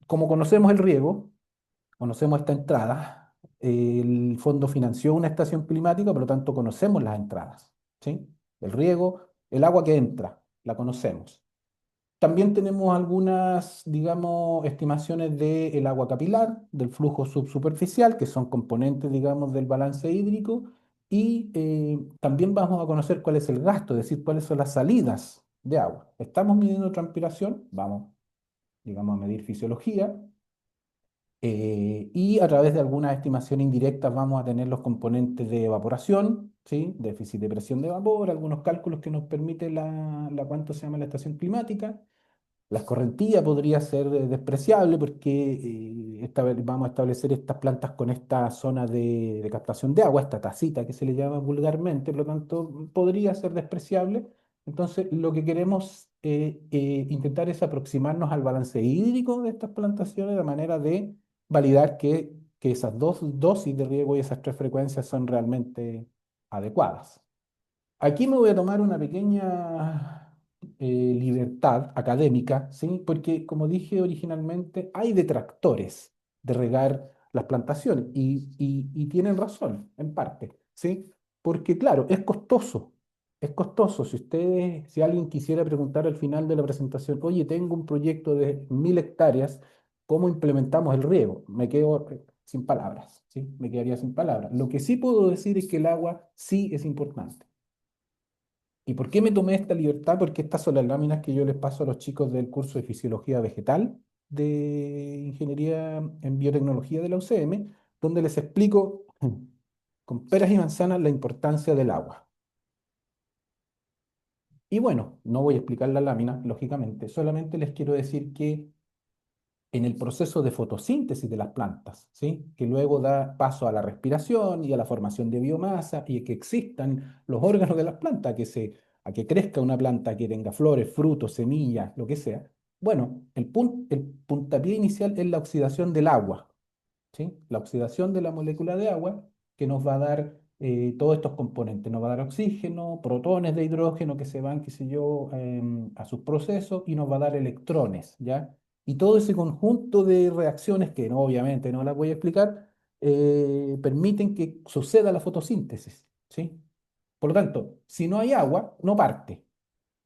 Como conocemos el riego, conocemos esta entrada, el fondo financió una estación climática, por lo tanto conocemos las entradas, ¿sí? El riego, el agua que entra, la conocemos. También tenemos algunas, digamos, estimaciones del agua capilar, del flujo subsuperficial, que son componentes, digamos, del balance hídrico, y también vamos a conocer cuál es el gasto, es decir, cuáles son las salidas de agua. ¿Estamos midiendo transpiración? Vamos, digamos, a medir fisiología, y a través de algunas estimaciones indirectas vamos a tener los componentes de evaporación, ¿sí? Déficit de presión de vapor, algunos cálculos que nos permite ¿cuánto se llama? La estación climática. La escorrentía podría ser despreciable porque vamos a establecer estas plantas con esta zona de captación de agua, esta tacita que se le llama vulgarmente, por lo tanto podría ser despreciable. Entonces lo que queremos intentar es aproximarnos al balance hídrico de estas plantaciones de manera de validar que esas 2 dosis de riego y esas 3 frecuencias son realmente adecuadas. Aquí me voy a tomar una pequeña libertad académica, ¿sí? Porque, como dije originalmente, hay detractores de regar las plantaciones y tienen razón, en parte, ¿sí? Porque, claro, es costoso. Es costoso. Si alguien quisiera preguntar al final de la presentación, oye, tengo un proyecto de 1000 hectáreas, ¿cómo implementamos el riego? Me quedo sin palabras, ¿sí? Me quedaría sin palabras. Lo que sí puedo decir es que el agua sí es importante. ¿Y por qué me tomé esta libertad? Porque estas son las láminas que yo les paso a los chicos del curso de Fisiología Vegetal de Ingeniería en Biotecnología de la UCM, donde les explico con peras y manzanas la importancia del agua. Y bueno, no voy a explicar la lámina, lógicamente, solamente les quiero decir que en el proceso de fotosíntesis de las plantas, ¿sí? Que luego da paso a la respiración y a la formación de biomasa y a que existan los órganos de las plantas, a que crezca una planta, que tenga flores, frutos, semillas, lo que sea. Bueno, el puntapié inicial es la oxidación del agua, ¿sí? La oxidación de la molécula de agua que nos va a dar todos estos componentes. Nos va a dar oxígeno, protones de hidrógeno que se van, qué sé yo, a sus procesos y nos va a dar electrones, ¿ya? Y todo ese conjunto de reacciones, que obviamente no las voy a explicar, permiten que suceda la fotosíntesis, ¿sí? Por lo tanto, si no hay agua, no parte,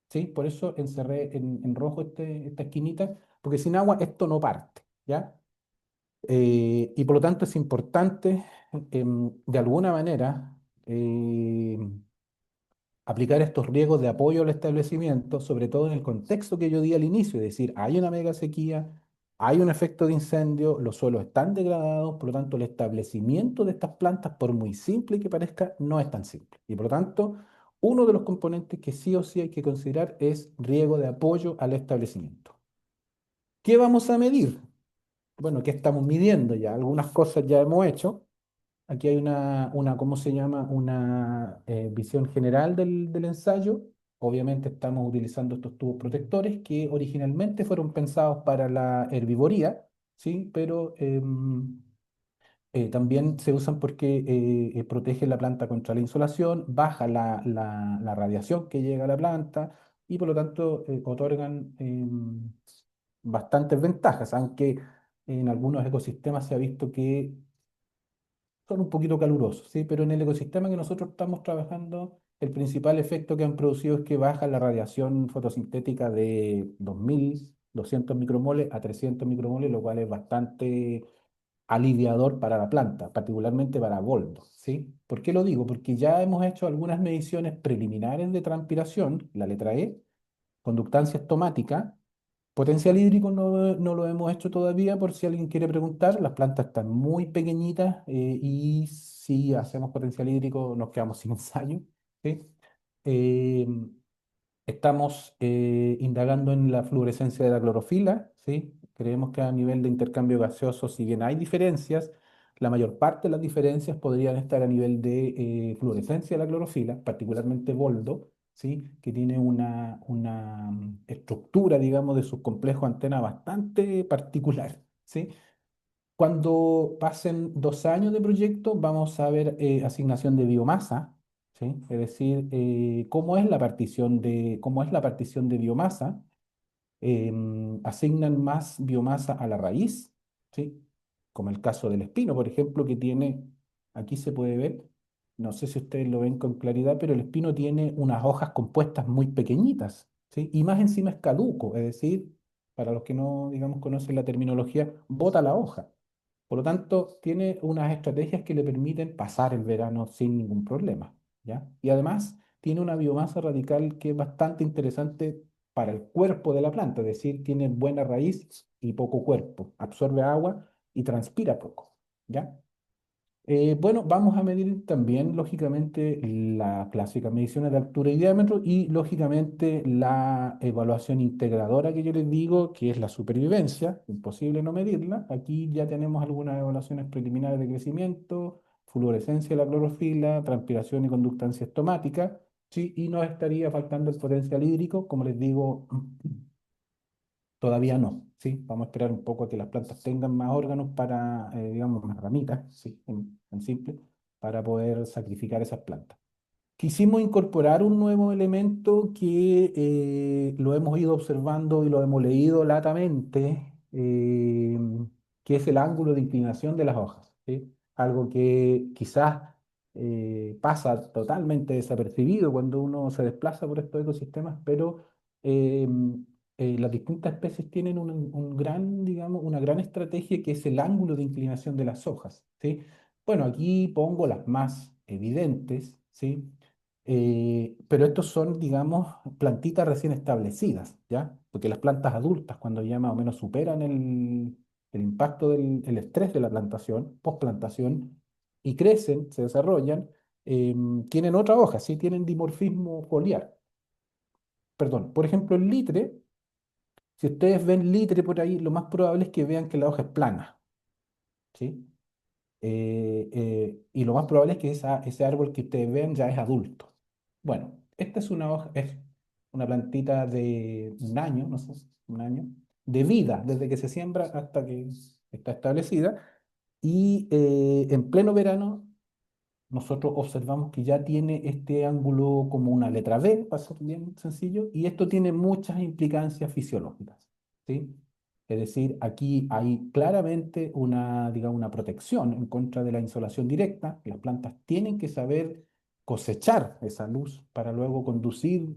¿sí? Por eso encerré en rojo esta esquinita, porque sin agua esto no parte, ¿ya? Y por lo tanto es importante, de alguna manera, aplicar estos riesgos de apoyo al establecimiento, sobre todo en el contexto que yo di al inicio, es decir, hay una mega sequía, hay un efecto de incendio, los suelos están degradados, por lo tanto el establecimiento de estas plantas, por muy simple que parezca, no es tan simple. Y por lo tanto, uno de los componentes que sí o sí hay que considerar es riego de apoyo al establecimiento. ¿Qué vamos a medir? Bueno, ¿qué estamos midiendo ya? Algunas cosas ya hemos hecho. Aquí hay ¿cómo se llama? Una visión general del ensayo. Obviamente estamos utilizando estos tubos protectores que originalmente fueron pensados para la herbivoría, ¿sí? Pero también se usan porque protegen la planta contra la insolación, baja la radiación que llega a la planta y por lo tanto otorgan bastantes ventajas, aunque en algunos ecosistemas se ha visto que son un poquito calurosos, ¿sí? Pero en el ecosistema que nosotros estamos trabajando, el principal efecto que han producido es que baja la radiación fotosintética de 2200 micromoles a 300 micromoles, lo cual es bastante aliviador para la planta, particularmente para boldo, ¿sí? ¿Por qué lo digo? Porque ya hemos hecho algunas mediciones preliminares de transpiración, la letra E, conductancia estomática. Potencial hídrico no lo hemos hecho todavía, por si alguien quiere preguntar. Las plantas están muy pequeñitas y si hacemos potencial hídrico nos quedamos sin ensayo, ¿sí? Eh, Estamos indagando en la fluorescencia de la clorofila, ¿sí? Creemos que a nivel de intercambio gaseoso, si bien hay diferencias, la mayor parte de las diferencias podrían estar a nivel de fluorescencia de la clorofila, particularmente boldo, ¿sí? Que tiene una estructura, digamos, de sus complejos antena bastante particular, ¿sí? Cuando pasen 2 años de proyecto, vamos a ver asignación de biomasa, ¿sí? Es decir, cómo es la partición de biomasa. Asignan más biomasa a la raíz, ¿sí? Como el caso del espino, por ejemplo, que tiene, aquí se puede ver, no sé si ustedes lo ven con claridad, pero el espino tiene unas hojas compuestas muy pequeñitas, ¿sí? Y más encima es caduco, es decir, para los que no, digamos, conocen la terminología, bota la hoja. Por lo tanto, tiene unas estrategias que le permiten pasar el verano sin ningún problema, ¿ya? Y además tiene una biomasa radical que es bastante interesante para el cuerpo de la planta, es decir, tiene buena raíz y poco cuerpo, absorbe agua y transpira poco, ¿ya? Bueno, vamos a medir también, lógicamente, las clásicas mediciones de altura y diámetro y, lógicamente, la evaluación integradora que yo les digo, que es la supervivencia, imposible no medirla. Aquí ya tenemos algunas evaluaciones preliminares de crecimiento, fluorescencia de la clorofila, transpiración y conductancia estomática, ¿sí? Y nos estaría faltando el potencial hídrico, como les digo, todavía no, ¿sí? Vamos a esperar un poco a que las plantas tengan más órganos para, digamos, más ramitas, ¿sí? En simple, para poder sacrificar esas plantas. Quisimos incorporar un nuevo elemento que lo hemos ido observando y lo hemos leído latamente, que es el ángulo de inclinación de las hojas, ¿sí? Algo que quizás pasa totalmente desapercibido cuando uno se desplaza por estos ecosistemas, pero eh, las distintas especies tienen un gran, digamos, una gran estrategia que es el ángulo de inclinación de las hojas, ¿sí? Bueno, aquí pongo las más evidentes, ¿sí? Pero estos son, digamos, plantitas recién establecidas, ¿ya? Porque las plantas adultas, cuando ya más o menos superan el impacto el estrés de la plantación, posplantación, y crecen, se desarrollan, tienen otra hoja, ¿sí? Tienen dimorfismo foliar. Perdón, por ejemplo, el litre, si ustedes ven litre por ahí, lo más probable es que vean que la hoja es plana, ¿sí? Y lo más probable es que ese árbol que ustedes vean ya es adulto. Bueno, esta es una hoja, es una plantita de un año, no sé, un año, de vida, desde que se siembra hasta que está establecida. Y en pleno verano nosotros observamos que ya tiene este ángulo como una letra B, para ser bien sencillo, y esto tiene muchas implicancias fisiológicas, ¿sí? Es decir, aquí hay claramente una, digamos, una protección en contra de la insolación directa. Las plantas tienen que saber cosechar esa luz para luego conducir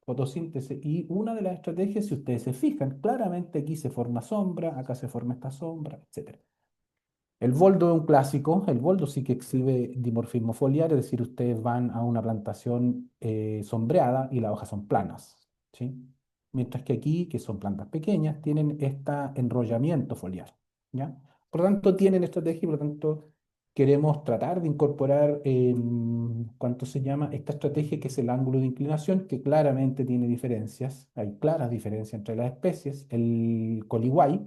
fotosíntesis. Y una de las estrategias, si ustedes se fijan, claramente aquí se forma sombra, acá se forma esta sombra, etcétera. El boldo es un clásico. El boldo sí que exhibe dimorfismo foliar, es decir, ustedes van a una plantación sombreada y las hojas son planas, ¿sí? Mientras que aquí, que son plantas pequeñas, tienen este enrollamiento foliar, ¿ya? Por lo tanto, tienen estrategia y por lo tanto queremos tratar de incorporar, ¿cuánto se llama? Esta estrategia que es el ángulo de inclinación, que claramente tiene diferencias. Hay claras diferencias entre las especies. El coliguay,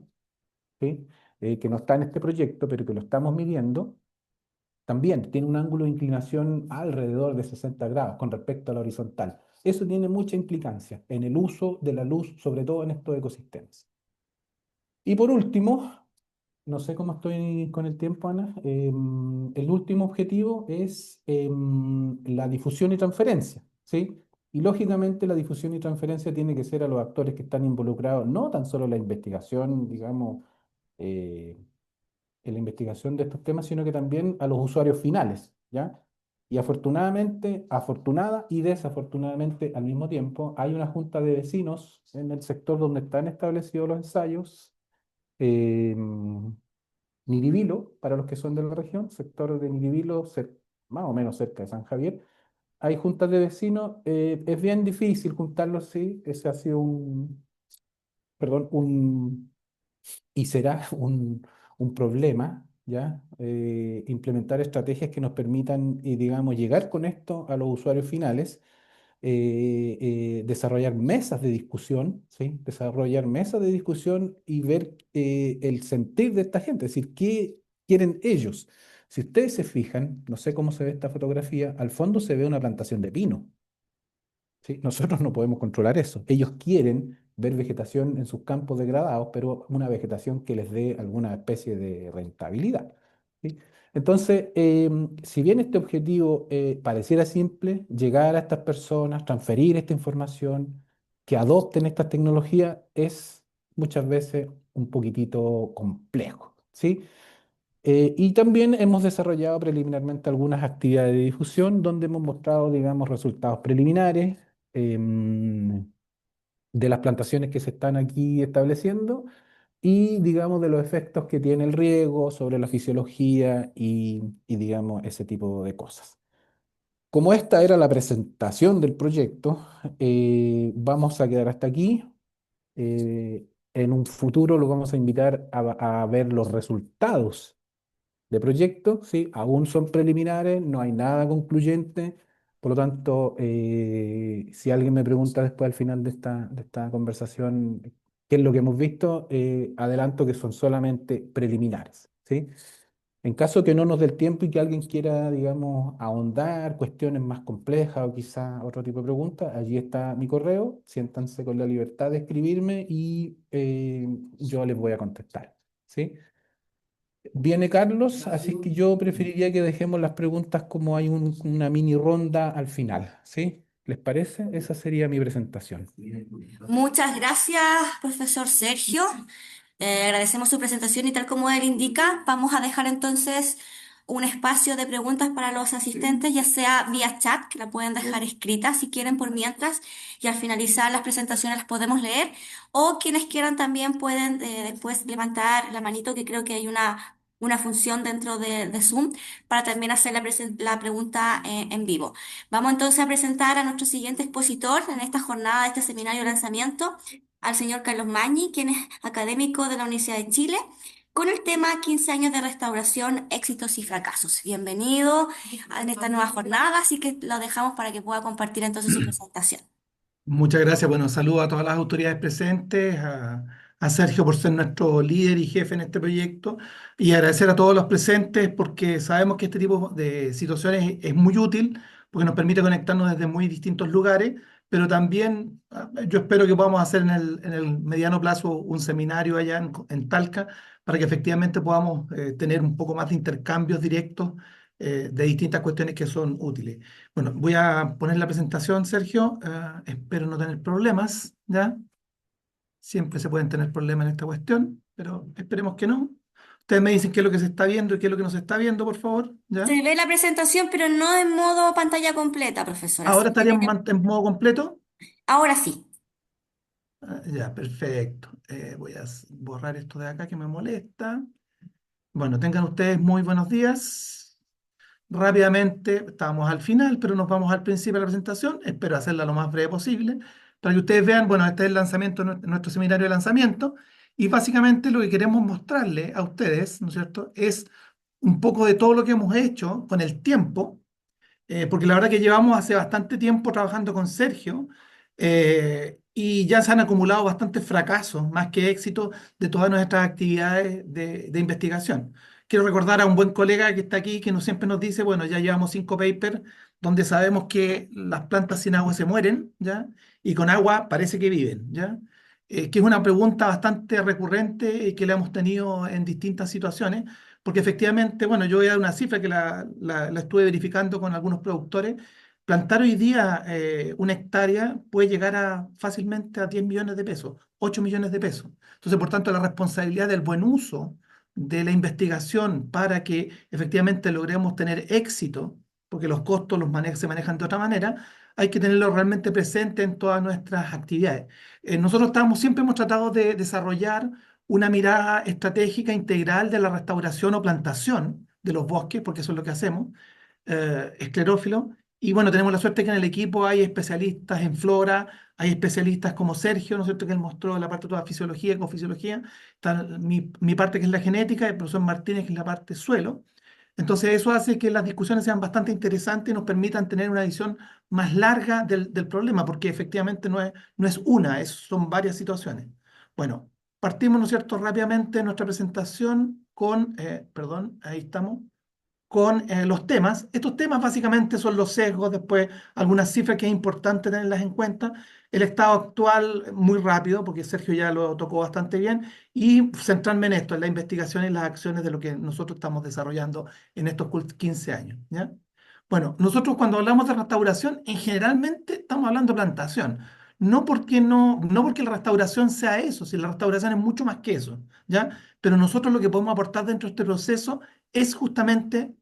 ¿sí? Que no está en este proyecto, pero que lo estamos midiendo, también tiene un ángulo de inclinación alrededor de 60 grados con respecto a la horizontal. Eso tiene mucha implicancia en el uso de la luz, sobre todo en estos ecosistemas. Y por último, no sé cómo estoy con el tiempo, Ana, el último objetivo es la difusión y transferencia, ¿sí? Y lógicamente la difusión y transferencia tiene que ser a los actores que están involucrados, no tan solo en la investigación, digamos, eh, en la investigación de estos temas, sino que también a los usuarios finales, ¿ya? Y afortunadamente, afortunada y desafortunadamente al mismo tiempo, hay una junta de vecinos en el sector donde están establecidos los ensayos, eh, Niribilo, para los que son de la región, sector de Niribilo, más o menos cerca de San Javier. Hay juntas de vecinos, es bien difícil juntarlos, sí, ese ha sido perdón, y será un problema, ¿ya? Implementar estrategias que nos permitan, digamos, llegar con esto a los usuarios finales, desarrollar mesas de discusión, ¿sí? Desarrollar mesas de discusión y ver el sentir de esta gente, es decir, qué quieren ellos. Si ustedes se fijan, no sé cómo se ve esta fotografía, al fondo se ve una plantación de pino. ¿Sí? Nosotros no podemos controlar eso. Ellos quieren ver vegetación en sus campos degradados, pero una vegetación que les dé alguna especie de rentabilidad. ¿Sí? Entonces, si bien este objetivo pareciera simple, llegar a estas personas, transferir esta información, que adopten estas tecnologías, es muchas veces un poquitito complejo. ¿Sí? Y también hemos desarrollado preliminarmente algunas actividades de difusión donde hemos mostrado, digamos, resultados preliminares em, de las plantaciones que se están aquí estableciendo y, digamos, de los efectos que tiene el riego sobre la fisiología digamos, ese tipo de cosas. Como esta era la presentación del proyecto, vamos a quedar hasta aquí. En un futuro lo vamos a invitar a ver los resultados de proyecto, ¿sí? Aún son preliminares, no hay nada concluyente. Por lo tanto, si alguien me pregunta después al final de esta conversación qué es lo que hemos visto, adelanto que son solamente preliminares, ¿sí? En caso que no nos dé el tiempo y que alguien quiera, digamos, ahondar cuestiones más complejas o quizá otro tipo de preguntas, allí está mi correo. Siéntanse con la libertad de escribirme y yo les voy a contestar, ¿sí? Viene Carlos, así que yo preferiría que dejemos las preguntas como hay una mini ronda al final, ¿sí? ¿Les parece? Esa sería mi presentación. Muchas gracias, profesor Sergio. Agradecemos su presentación y tal como él indica, vamos a dejar entonces un espacio de preguntas para los asistentes, ya sea vía chat, que la pueden dejar escrita si quieren por mientras, y al finalizar las presentaciones las podemos leer, o quienes quieran también pueden después levantar la manito, que creo que hay una función dentro de Zoom para también hacer la pregunta en vivo. Vamos entonces a presentar a nuestro siguiente expositor en esta jornada de este seminario de lanzamiento, al señor Carlos Mañi, quien es académico de la Universidad de Chile, con el tema 15 años de restauración, éxitos y fracasos. Bienvenido en esta nueva jornada, así que lo dejamos para que pueda compartir entonces su presentación. Muchas gracias. Bueno, saludo a todas las autoridades presentes, a Sergio por ser nuestro líder y jefe en este proyecto y agradecer a todos los presentes porque sabemos que este tipo de situaciones es muy útil porque nos permite conectarnos desde muy distintos lugares, pero también yo espero que podamos hacer en el mediano plazo un seminario allá en Talca para que efectivamente podamos tener un poco más de intercambios directos de distintas cuestiones que son útiles. Bueno, voy a poner la presentación, Sergio. Espero no tener problemas, ¿ya? Siempre se pueden tener problemas en esta cuestión, pero esperemos que no. Ustedes me dicen qué es lo que se está viendo y qué es lo que no se está viendo, por favor, ¿ya? Se ve la presentación, pero no en modo pantalla completa, profesora. Ahora Así que estaríamos en modo completo. ahora sí. Ya, perfecto. Voy a borrar esto de acá que me molesta. Bueno, tengan ustedes muy buenos días. Rápidamente, estamos al final, pero nos vamos al principio de la presentación. Espero hacerla lo más breve posible para que ustedes vean, bueno, este es el lanzamiento, nuestro seminario de lanzamiento, y básicamente lo que queremos mostrarle a ustedes, ¿no es cierto?, es un poco de todo lo que hemos hecho con el tiempo, porque la verdad que llevamos hace bastante tiempo trabajando con Sergio, y ya se han acumulado bastantes fracasos, más que éxitos, de todas nuestras actividades de investigación. Quiero recordar a un buen colega que está aquí, que siempre nos dice, bueno, ya llevamos 5 papers donde sabemos que las plantas sin agua se mueren, ¿ya? Y con agua parece que viven, ¿ya? Que es una pregunta bastante recurrente y que la hemos tenido en distintas situaciones, porque efectivamente, bueno, yo voy a dar una cifra que la estuve verificando con algunos productores. Plantar hoy día 1 hectárea puede llegar fácilmente a 10 millones de pesos, 8 millones de pesos. Entonces, por tanto, la responsabilidad del buen uso de la investigación para que efectivamente logremos tener éxito, porque los costos se manejan de otra manera, hay que tenerlo realmente presente en todas nuestras actividades. Nosotros siempre hemos tratado de desarrollar una mirada estratégica integral de la restauración o plantación de los bosques, porque eso es lo que hacemos, esclerófilo. Y bueno, tenemos la suerte que en el equipo hay especialistas en flora, hay especialistas como Sergio, ¿no es cierto?, que él mostró la parte toda fisiología, ecofisiología, está mi parte que es la genética, y el profesor Martínez que es la parte suelo. Entonces eso hace que las discusiones sean bastante interesantes y nos permitan tener una visión más larga del problema, porque efectivamente no es una, son varias situaciones. Bueno, partimos, ¿no es cierto?, rápidamente nuestra presentación con, perdón, ahí estamos, con los temas. Estos temas básicamente son los sesgos, después algunas cifras que es importante tenerlas en cuenta, el estado actual muy rápido, porque Sergio ya lo tocó bastante bien, y centrarme en esto, en la investigación y las acciones de lo que nosotros estamos desarrollando en estos 15 años, ¿ya? Bueno, nosotros cuando hablamos de restauración, generalmente estamos hablando de plantación. No porque la restauración sea eso, si la restauración es mucho más que eso, ¿ya? Pero nosotros lo que podemos aportar dentro de este proceso es justamente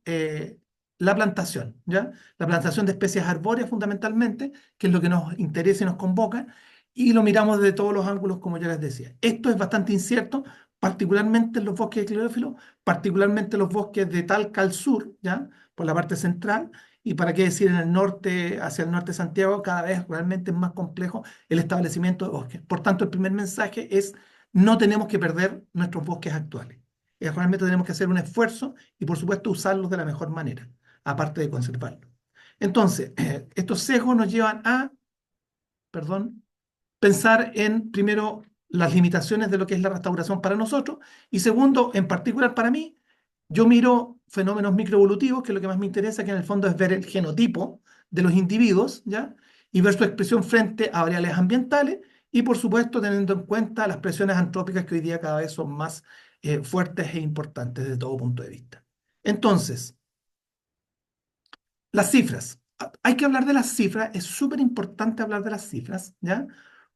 la plantación, ¿ya? La plantación de especies arbóreas fundamentalmente, que es lo que nos interesa y nos convoca, y lo miramos desde todos los ángulos, como ya les decía. Esto es bastante incierto, particularmente en los bosques de esclerófilo, particularmente los bosques de Talca al sur, ¿ya? Por la parte central, y para qué decir en el norte, hacia el norte de Santiago, cada vez realmente es más complejo el establecimiento de bosques. Por tanto, el primer mensaje es: no tenemos que perder nuestros bosques actuales. Realmente tenemos que hacer un esfuerzo y, por supuesto, usarlos de la mejor manera, aparte de conservarlos. Entonces, estos sesgos nos llevan a, perdón, pensar en, primero, las limitaciones de lo que es la restauración para nosotros, y segundo, en particular para mí, yo miro fenómenos microevolutivos, que es lo que más me interesa, que en el fondo es ver el genotipo de los individuos, ¿ya? Y ver su expresión frente a variables ambientales, y por supuesto teniendo en cuenta las presiones antrópicas que hoy día cada vez son más fuertes e importantes desde todo punto de vista. Entonces, las cifras. Hay que hablar de las cifras, es súper importante hablar de las cifras, ¿ya?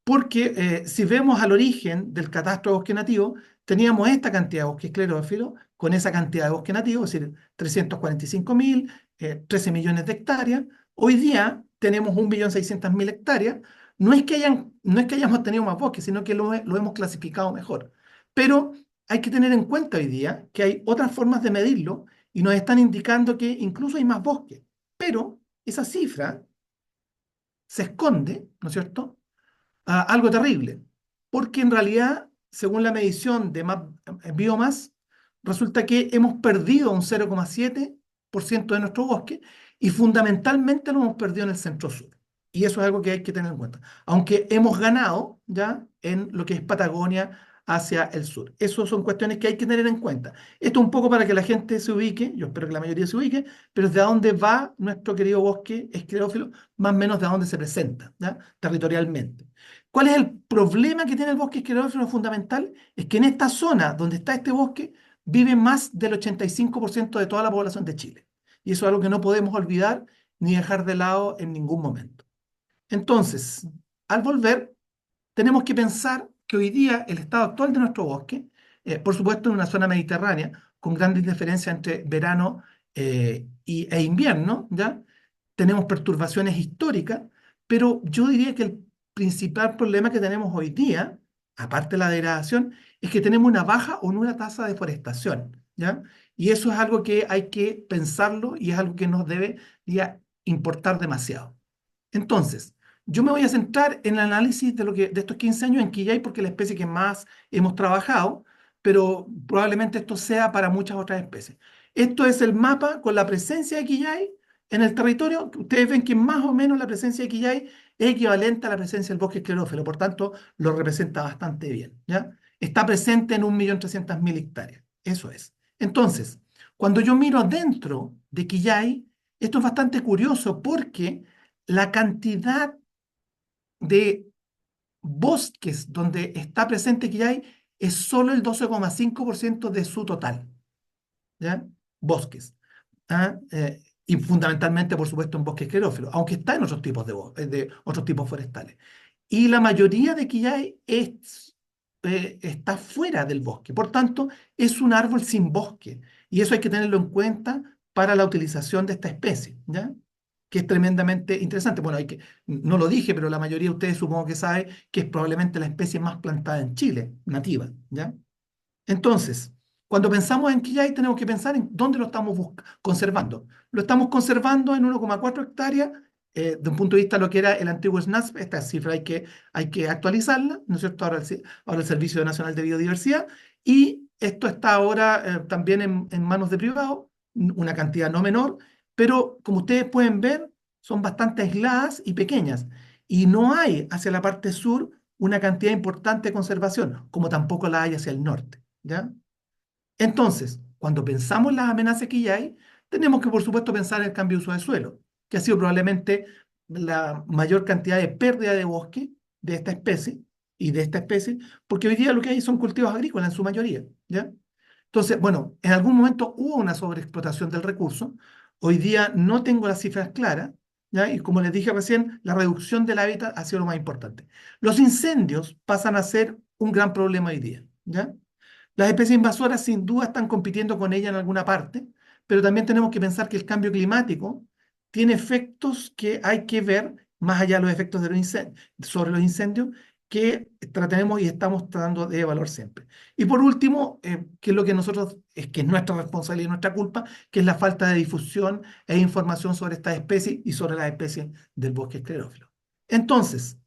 Porque si vemos al origen del catastro de bosque nativo, teníamos esta cantidad de bosque esclerófilo con esa cantidad de bosque nativo, es decir, 345.000, 13 millones de hectáreas. Hoy día tenemos 1.600.000 hectáreas. No es que hayamos tenido más bosque, sino que lo hemos clasificado mejor. Pero hay que tener en cuenta hoy día que hay otras formas de medirlo y nos están indicando que incluso hay más bosque. Pero esa cifra se esconde, ¿no es cierto?, algo terrible, porque en realidad, según la medición de Biomass, resulta que hemos perdido un 0,7% de nuestro bosque, y fundamentalmente lo hemos perdido en el centro-sur. Y eso es algo que hay que tener en cuenta. Aunque hemos ganado ya en lo que es Patagonia hacia el sur. Esas son cuestiones que hay que tener en cuenta. Esto un poco para que la gente se ubique, yo espero que la mayoría se ubique, pero de dónde va nuestro querido bosque esclerófilo, más o menos de dónde se presenta, ¿ya?, territorialmente. ¿Cuál es el problema que tiene el bosque esclerófilo fundamental? Es que en esta zona donde está este bosque vive más del 85% de toda la población de Chile. Y eso es algo que no podemos olvidar ni dejar de lado en ningún momento. Entonces, al volver, tenemos que pensar que hoy día el estado actual de nuestro bosque, por supuesto en una zona mediterránea, con grandes diferencias entre verano e invierno, ¿ya? Tenemos perturbaciones históricas, pero yo diría que el principal problema que tenemos hoy día, aparte de la degradación, es que tenemos una baja o nula tasa de deforestación, ¿ya? Y eso es algo que hay que pensarlo y es algo que nos debe ya, importar demasiado. Entonces, yo me voy a centrar en el análisis de estos 15 años en Quillay porque es la especie que más hemos trabajado, pero probablemente esto sea para muchas otras especies. Esto es el mapa con la presencia de Quillay en el territorio. Ustedes ven que más o menos la presencia de Quillay es equivalente a la presencia del bosque esclerófilo, por tanto, lo representa bastante bien, ¿ya? Está presente en 1.300.000 hectáreas. Eso es. Entonces, cuando yo miro dentro de Quillay, esto es bastante curioso porque la cantidad de bosques donde está presente Quillay es solo el 12,5% de su total, ¿ya? Bosques. ¿Ah? Y fundamentalmente, por supuesto, en bosques esclerófilos, aunque está en otros tipos de otros tipos forestales. Y la mayoría de Quillay está fuera del bosque, por tanto, es un árbol sin bosque. Y eso hay que tenerlo en cuenta para la utilización de esta especie, ¿ya? Que es tremendamente interesante. Bueno, no lo dije, pero la mayoría de ustedes supongo que sabe que es probablemente la especie más plantada en Chile, nativa, ¿ya? Entonces, cuando pensamos en Quillay, tenemos que pensar en dónde lo estamos conservando. Lo estamos conservando en 1,4 hectáreas, de un punto de vista de lo que era el antiguo SNASP. Esta cifra hay que actualizarla, ¿no es cierto? Ahora el Servicio Nacional de Biodiversidad, y esto está ahora también en manos de privado, una cantidad no menor, pero como ustedes pueden ver, son bastante aisladas y pequeñas, y no hay hacia la parte sur una cantidad importante de conservación, como tampoco la hay hacia el norte, ¿ya? Entonces, cuando pensamos en las amenazas que ya hay, tenemos que, por supuesto, pensar en el cambio de uso de suelo, que ha sido probablemente la mayor cantidad de pérdida de bosque de esta especie y de esta especie, porque hoy día lo que hay son cultivos agrícolas en su mayoría, ¿ya? Entonces, bueno, en algún momento hubo una sobreexplotación del recurso. Hoy día no tengo las cifras claras, ¿ya? Y como les dije recién, la reducción del hábitat ha sido lo más importante. Los incendios pasan a ser un gran problema hoy día, ¿ya? Las especies invasoras sin duda están compitiendo con ella en alguna parte, pero también tenemos que pensar que el cambio climático tiene efectos que hay que ver, más allá de los efectos de sobre los incendios, que tratemos y estamos tratando de evaluar siempre. Y por último, que es lo que nosotros, es que es nuestra responsabilidad y nuestra culpa, que es la falta de difusión e información sobre estas especies y sobre las especies del bosque esclerófilo. Entonces,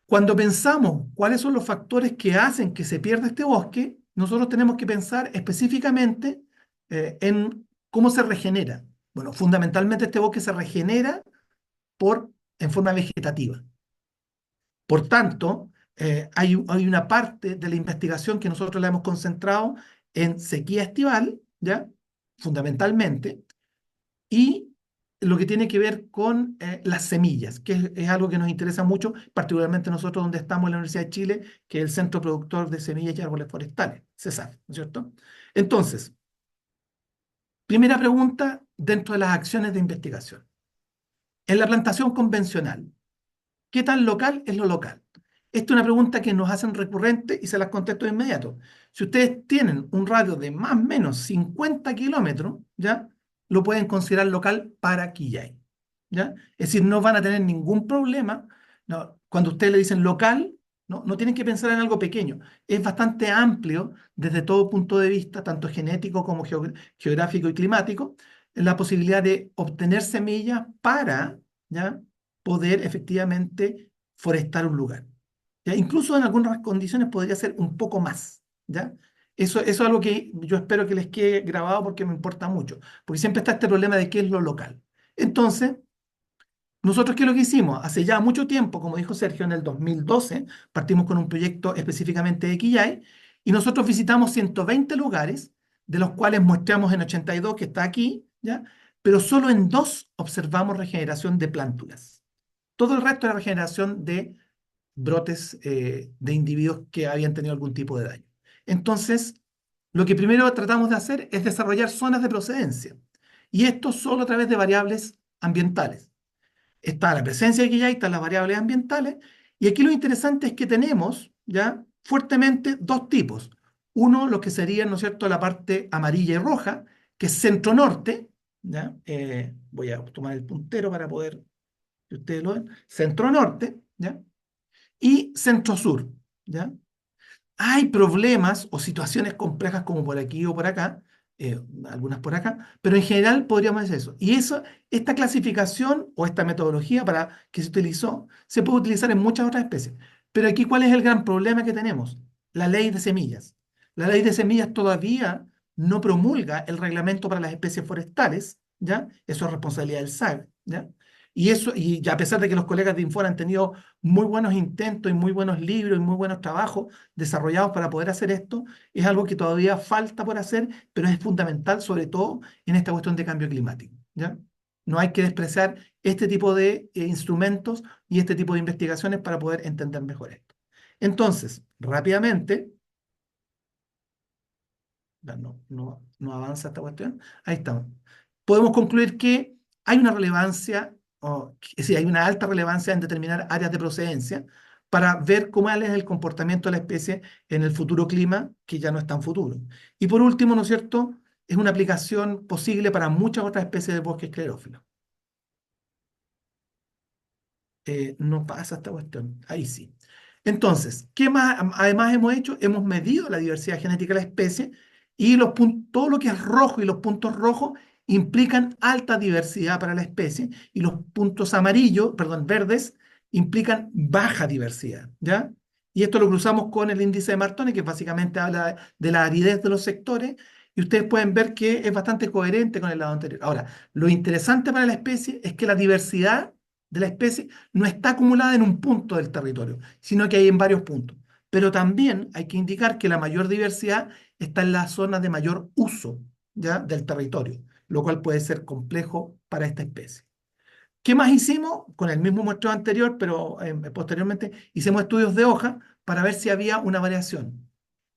cuando pensamos cuáles son los factores que hacen que se pierda este bosque, nosotros tenemos que pensar específicamente en cómo se regenera. Bueno, fundamentalmente este bosque se regenera en forma vegetativa. Por tanto, hay una parte de la investigación que nosotros la hemos concentrado en sequía estival, ¿ya? Fundamentalmente, y lo que tiene que ver con las semillas, que es algo que nos interesa mucho, particularmente nosotros donde estamos en la Universidad de Chile, que es el Centro Productor de Semillas y Árboles Forestales, CESAF, ¿no es cierto? Entonces, primera pregunta dentro de las acciones de investigación. En la plantación convencional, ¿qué tan local es lo local? Esta es una pregunta que nos hacen recurrente y se las contesto de inmediato. Si ustedes tienen un radio de más o menos 50 kilómetros, ¿ya? Lo pueden considerar local para Quillay, ¿ya? Es decir, no van a tener ningún problema. No, cuando ustedes le dicen local, no tienen que pensar en algo pequeño. Es bastante amplio desde todo punto de vista, tanto genético como geográfico y climático, la posibilidad de obtener semillas para, ¿ya? Poder efectivamente forestar un lugar. ¿Ya? Incluso en algunas condiciones podría ser un poco más, ¿ya? Eso es algo que yo espero que les quede grabado porque me importa mucho, porque siempre está este problema de qué es lo local. Entonces, nosotros, ¿qué es lo que hicimos? Hace ya mucho tiempo, como dijo Sergio, en el 2012, partimos con un proyecto específicamente de Quillay, y nosotros visitamos 120 lugares, de los cuales muestramos en 82, que está aquí, ¿ya? Pero solo en 2 observamos regeneración de plántulas. Todo el resto era regeneración de brotes de individuos que habían tenido algún tipo de daño. Entonces, lo que primero tratamos de hacer es desarrollar zonas de procedencia. Y esto solo a través de variables ambientales. Está la presencia de quillay, están las variables ambientales, y aquí lo interesante es que tenemos ya fuertemente dos tipos. Uno, lo que sería, ¿no es cierto?, la parte amarilla y roja, que es centro-norte, ¿ya? Voy a tomar el puntero para poder que ustedes lo ven. Centro-norte, ¿ya? Y centro-sur, ¿ya? Hay problemas o situaciones complejas como por aquí o por acá, algunas por acá, pero en general podríamos decir eso. Y eso, esta clasificación o esta metodología para que se utilizó, se puede utilizar en muchas otras especies. Pero aquí, ¿cuál es el gran problema que tenemos? La ley de semillas. La ley de semillas todavía no promulga el reglamento para las especies forestales, ¿ya? Eso es responsabilidad del SAG, ¿ya? Y eso, y ya a pesar de que los colegas de Infor han tenido muy buenos intentos y muy buenos libros y muy buenos trabajos desarrollados para poder hacer esto, es algo que todavía falta por hacer, pero es fundamental, sobre todo en esta cuestión de cambio climático, ¿ya? No hay que despreciar este tipo de instrumentos y este tipo de investigaciones para poder entender mejor esto. Entonces, rápidamente, no avanza esta cuestión. Ahí estamos. Podemos concluir que hay una relevancia, es decir, hay una alta relevancia en determinar áreas de procedencia para ver cómo es el comportamiento de la especie en el futuro clima, que ya no es tan futuro. Y por último, ¿no es cierto?, es una aplicación posible para muchas otras especies de bosque esclerófilo. No pasa esta cuestión. Ahí sí. Entonces, ¿qué más además hemos hecho? Hemos medido la diversidad genética de la especie y todo lo que es rojo y los puntos rojos implican alta diversidad para la especie y los puntos amarillos, perdón, verdes, implican baja diversidad, ¿ya? Y esto lo cruzamos con el índice de Martoni, que básicamente habla de la aridez de los sectores, y ustedes pueden ver que es bastante coherente con el lado anterior. Ahora, lo interesante para la especie es que la diversidad de la especie no está acumulada en un punto del territorio, sino que hay en varios puntos. Pero también hay que indicar que la mayor diversidad está en las zonas de mayor uso, ¿ya?, del territorio, lo cual puede ser complejo para esta especie. ¿Qué más hicimos? Con el mismo muestreo anterior, pero posteriormente hicimos estudios de hoja para ver si había una variación.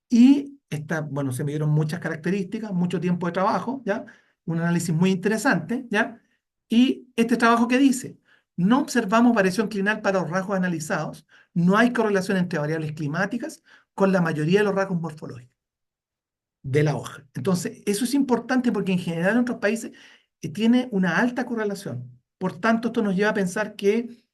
Y bueno, se me dieron muchas características, mucho tiempo de trabajo, ¿ya? Un análisis muy interesante, ¿ya? Y este trabajo que dice, no observamos variación clinal para los rasgos analizados, no hay correlación entre variables climáticas con la mayoría de los rasgos morfológicos de la hoja. Entonces, eso es importante porque en general en otros países tiene una alta correlación. Por tanto, esto nos lleva a pensar que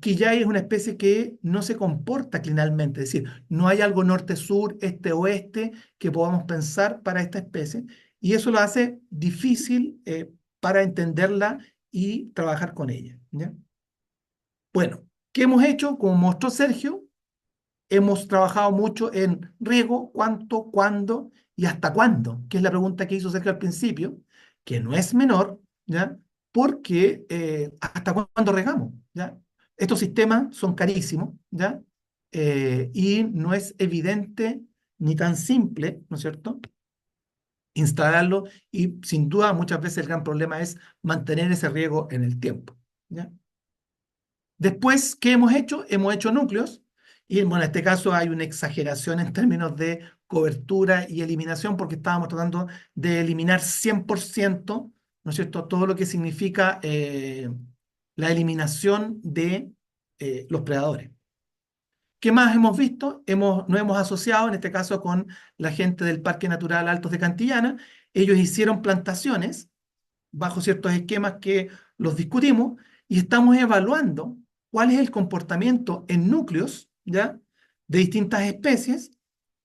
quillay es una especie que no se comporta clinalmente, es decir, no hay algo norte-sur, este-oeste que podamos pensar para esta especie, y eso lo hace difícil para entenderla y trabajar con ella, ¿ya? Bueno, ¿qué hemos hecho? Como mostró Sergio, hemos trabajado mucho en riego, cuánto, cuándo y hasta cuándo, que es la pregunta que hizo Sergio al principio, que no es menor, ¿ya? Porque hasta cuándo regamos, ¿ya? Estos sistemas son carísimos, ¿ya? Y no es evidente ni tan simple, ¿no es cierto?, instalarlo, y sin duda muchas veces el gran problema es mantener ese riego en el tiempo, ¿ya? Después, ¿qué hemos hecho? Hemos hecho núcleos, y bueno, en este caso hay una exageración en términos de cobertura y eliminación, porque estábamos tratando de eliminar 100%, ¿no es cierto?, todo lo que significa la eliminación de los predadores. ¿Qué más hemos visto? Nos hemos asociado, en este caso, con la gente del Parque Natural Altos de Cantillana. Ellos hicieron plantaciones bajo ciertos esquemas que los discutimos y estamos evaluando cuál es el comportamiento en núcleos, ¿ya?, de distintas especies,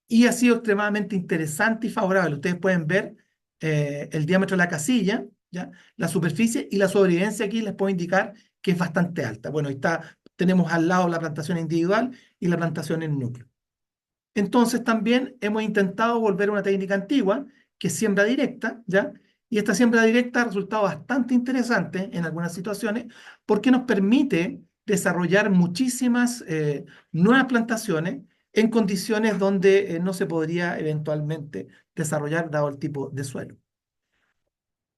y ha sido extremadamente interesante y favorable. Ustedes pueden ver el diámetro de la casilla, ¿ya?, la superficie, y la sobrevivencia aquí les puedo indicar que es bastante alta. Bueno, ahí está, tenemos al lado la plantación individual y la plantación en núcleo. Entonces también hemos intentado volver a una técnica antigua, que es siembra directa, ¿ya? Y esta siembra directa ha resultado bastante interesante en algunas situaciones porque nos permite desarrollar muchísimas nuevas plantaciones en condiciones donde no se podría eventualmente desarrollar dado el tipo de suelo.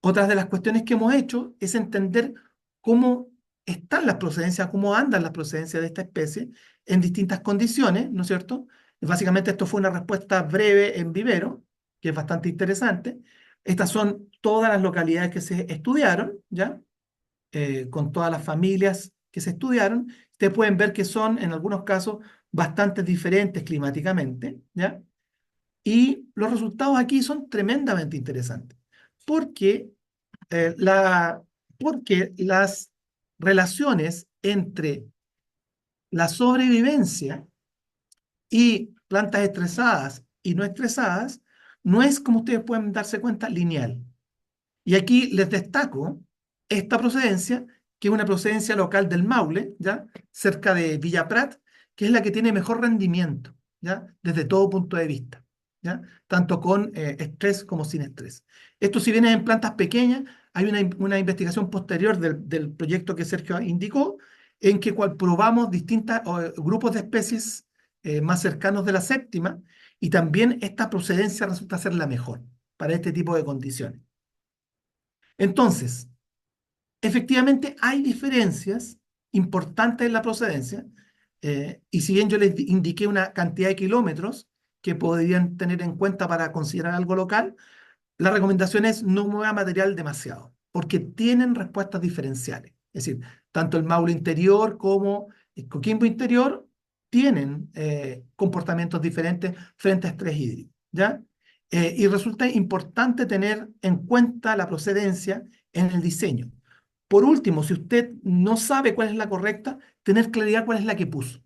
Otras de las cuestiones que hemos hecho es entender cómo están las procedencias, cómo andan las procedencias de esta especie en distintas condiciones, ¿no es cierto? Básicamente esto fue una respuesta breve en vivero, que es bastante interesante, Estas son todas las localidades que se estudiaron, ¿ya? Con todas las familias que se estudiaron. Ustedes pueden ver que son, en algunos casos, bastante diferentes climáticamente, ¿ya? Y los resultados aquí son tremendamente interesantes, porque, eh, la, porque las relaciones entre la sobrevivencia y plantas estresadas y no estresadas no es, como ustedes pueden darse cuenta, lineal. Y aquí les destaco esta procedencia, que es una procedencia local del Maule, ¿ya? Cerca de Villa Prat, que es la que tiene mejor rendimiento, ¿ya? Desde todo punto de vista, ¿ya? Tanto con estrés como sin estrés. Esto, si bien es en plantas pequeñas, hay una investigación posterior del proyecto que Sergio indicó, en que cual probamos distintos grupos de especies más cercanos de la séptima, y también esta procedencia resulta ser la mejor para este tipo de condiciones. Entonces, efectivamente hay diferencias importantes en la procedencia, y si bien yo les indiqué una cantidad de kilómetros que podrían tener en cuenta para considerar algo local, la recomendación es no mueva material demasiado, porque tienen respuestas diferenciales. Es decir, tanto el Maule interior como el Coquimbo interior tienen comportamientos diferentes frente a estrés hídrico, ¿ya? Y resulta importante tener en cuenta la procedencia en el diseño. Por último, si usted no sabe cuál es la correcta, tener claridad cuál es la que puso,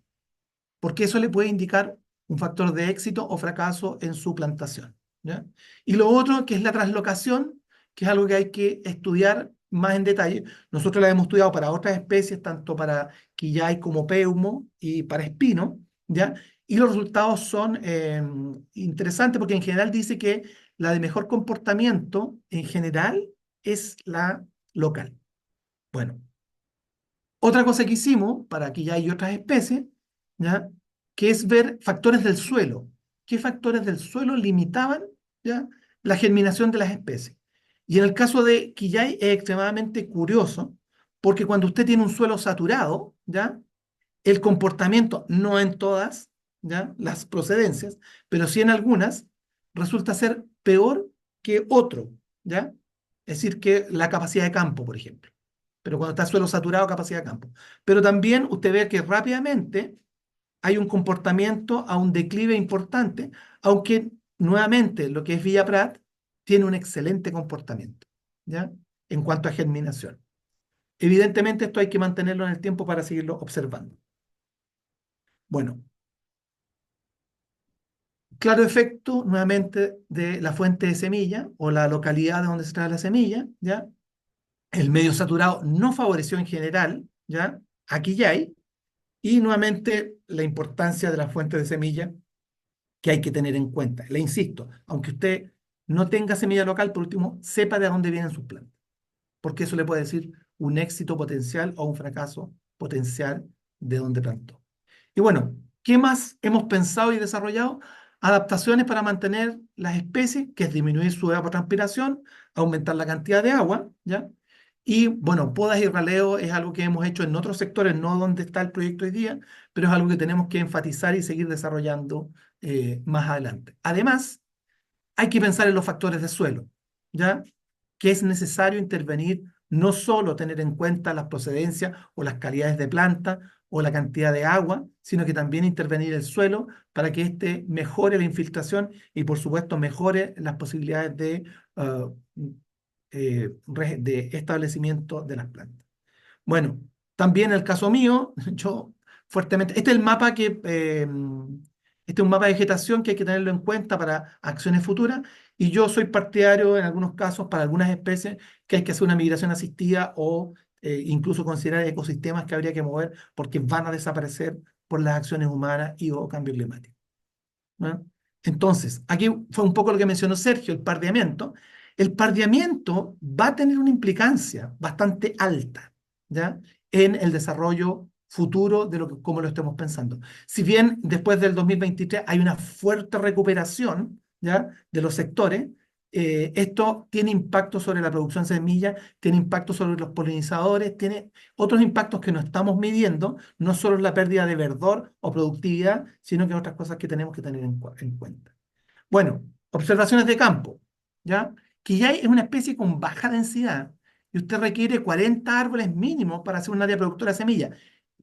porque eso le puede indicar un factor de éxito o fracaso en su plantación, ¿ya? Y lo otro, que es la translocación, que es algo que hay que estudiar más en detalle. Nosotros la hemos estudiado para otras especies, tanto para quillay como peumo y para espino, ¿ya? Y los resultados son interesantes, porque en general dice que la de mejor comportamiento, en general, es la local. Bueno, otra cosa que hicimos para que ya hay otras especies, ¿ya? Que es ver factores del suelo. ¿Qué factores del suelo limitaban, ¿ya? La germinación de las especies? Y en el caso de quillay es extremadamente curioso, porque cuando usted tiene un suelo saturado, ¿ya? El comportamiento, no en todas, ¿ya? Las procedencias, pero sí en algunas, resulta ser peor que otro, ¿ya? Es decir, que la capacidad de campo, por ejemplo. Pero cuando está suelo saturado, capacidad de campo. Pero también usted ve que rápidamente hay un comportamiento a un declive importante, aunque nuevamente lo que es Villa Prat tiene un excelente comportamiento, ¿ya? En cuanto a germinación. Evidentemente esto hay que mantenerlo en el tiempo para seguirlo observando. Bueno, claro efecto nuevamente de la fuente de semilla o la localidad de donde se trae la semilla, ¿ya? El medio saturado no favoreció en general, ¿ya? Aquí ya hay. Y nuevamente la importancia de la fuente de semilla que hay que tener en cuenta. Le insisto, aunque usted no tenga semilla local, por último, sepa de dónde vienen sus plantas, porque eso le puede decir un éxito potencial o un fracaso potencial de dónde plantó. Y bueno, ¿qué más hemos pensado y desarrollado? Adaptaciones para mantener las especies, que es disminuir su evapotranspiración, aumentar la cantidad de agua, ¿ya? Y bueno, podas y raleo es algo que hemos hecho en otros sectores, no donde está el proyecto hoy día, pero es algo que tenemos que enfatizar y seguir desarrollando más adelante. Además, hay que pensar en los factores de suelo, ¿ya? Que es necesario intervenir, no solo tener en cuenta las procedencias o las calidades de planta o la cantidad de agua, sino que también intervenir el suelo para que éste mejore la infiltración y, por supuesto, mejore las posibilidades de establecimiento de las plantas. Bueno, también el caso mío, yo fuertemente, este es el mapa este es un mapa de vegetación que hay que tenerlo en cuenta para acciones futuras, y yo soy partidario en algunos casos, para algunas especies, que hay que hacer una migración asistida o incluso considerar ecosistemas que habría que mover porque van a desaparecer por las acciones humanas y o cambio climático, ¿no? Entonces, aquí fue un poco lo que mencionó Sergio, el pardeamiento. El pardeamiento va a tener una implicancia bastante alta, ¿ya? En el desarrollo futuro de como lo estemos pensando. Si bien después del 2023 hay una fuerte recuperación, ¿ya? De los sectores, esto tiene impacto sobre la producción de semillas, tiene impacto sobre los polinizadores, tiene otros impactos que no estamos midiendo, no solo la pérdida de verdor o productividad, sino que otras cosas que tenemos que tener en cuenta. Bueno, observaciones de campo, ¿ya? Quillay es una especie con baja densidad y usted requiere 40 árboles mínimos para hacer un área productora de semilla.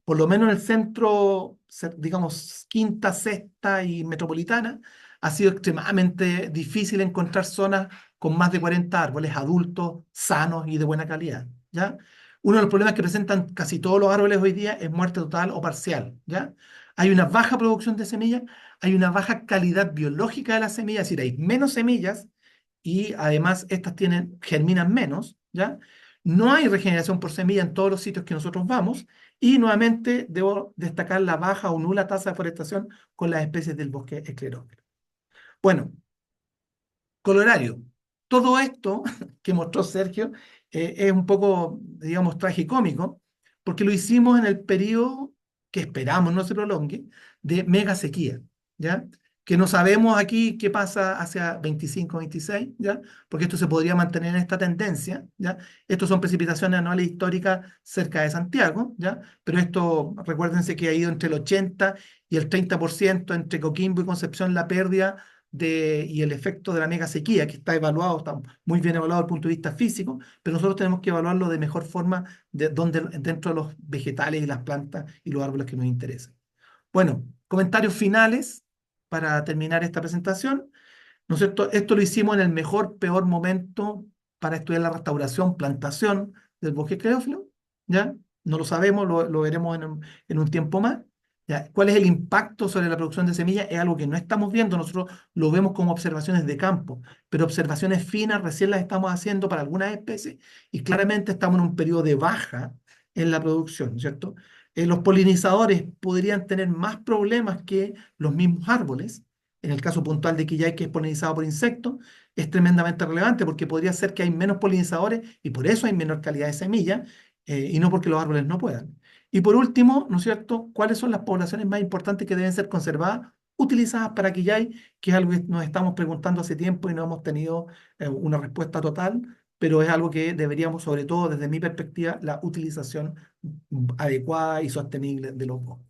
Por lo menos en el centro, digamos, quinta, sexta y metropolitana, ha sido extremadamente difícil encontrar zonas con más de 40 árboles adultos, sanos y de buena calidad, ¿ya? Uno de los problemas que presentan casi todos los árboles hoy día es muerte total o parcial, ¿ya? Hay una baja producción de semillas, hay una baja calidad biológica de las semillas, es decir, hay menos semillas y además estas germinan menos, ¿ya? No hay regeneración por semilla en todos los sitios que nosotros vamos y nuevamente debo destacar la baja o nula tasa de deforestación con las especies del bosque esclerófilo. Bueno, colorario. Todo esto que mostró Sergio es un poco, digamos, tragicómico, porque lo hicimos en el periodo que esperamos no se prolongue, de mega sequía, ¿ya? Que no sabemos aquí qué pasa hacia 25, 26, ¿ya? Porque esto se podría mantener en esta tendencia, ¿ya? Estos son precipitaciones anuales históricas cerca de Santiago, ¿ya? Pero esto, recuérdense que ha ido entre el 80 y el 30% entre Coquimbo y Concepción la pérdida y el efecto de la mega sequía, que está evaluado, está muy bien evaluado desde el punto de vista físico, pero nosotros tenemos que evaluarlo de mejor forma dentro de los vegetales y las plantas y los árboles que nos interesan. Bueno, comentarios finales para terminar esta presentación. ¿No es cierto? Esto lo hicimos en el mejor, peor momento para estudiar la restauración, plantación del bosque esclerófilo, ¿ya? No lo sabemos, lo veremos en un tiempo más. ¿Ya? ¿Cuál es el impacto sobre la producción de semillas? Es algo que no estamos viendo, nosotros lo vemos como observaciones de campo, pero observaciones finas recién las estamos haciendo para algunas especies y claramente estamos en un periodo de baja en la producción, ¿cierto? Los polinizadores podrían tener más problemas que los mismos árboles. En el caso puntual de Quillay, que es polinizado por insectos, es tremendamente relevante porque podría ser que hay menos polinizadores y por eso hay menor calidad de semilla y no porque los árboles no puedan. Y por último, ¿no es cierto?, ¿cuáles son las poblaciones más importantes que deben ser conservadas, utilizadas para Quillay? Que es algo que nos estamos preguntando hace tiempo y no hemos tenido una respuesta total, pero es algo que deberíamos, sobre todo desde mi perspectiva, la utilización adecuada y sostenible de los bosques.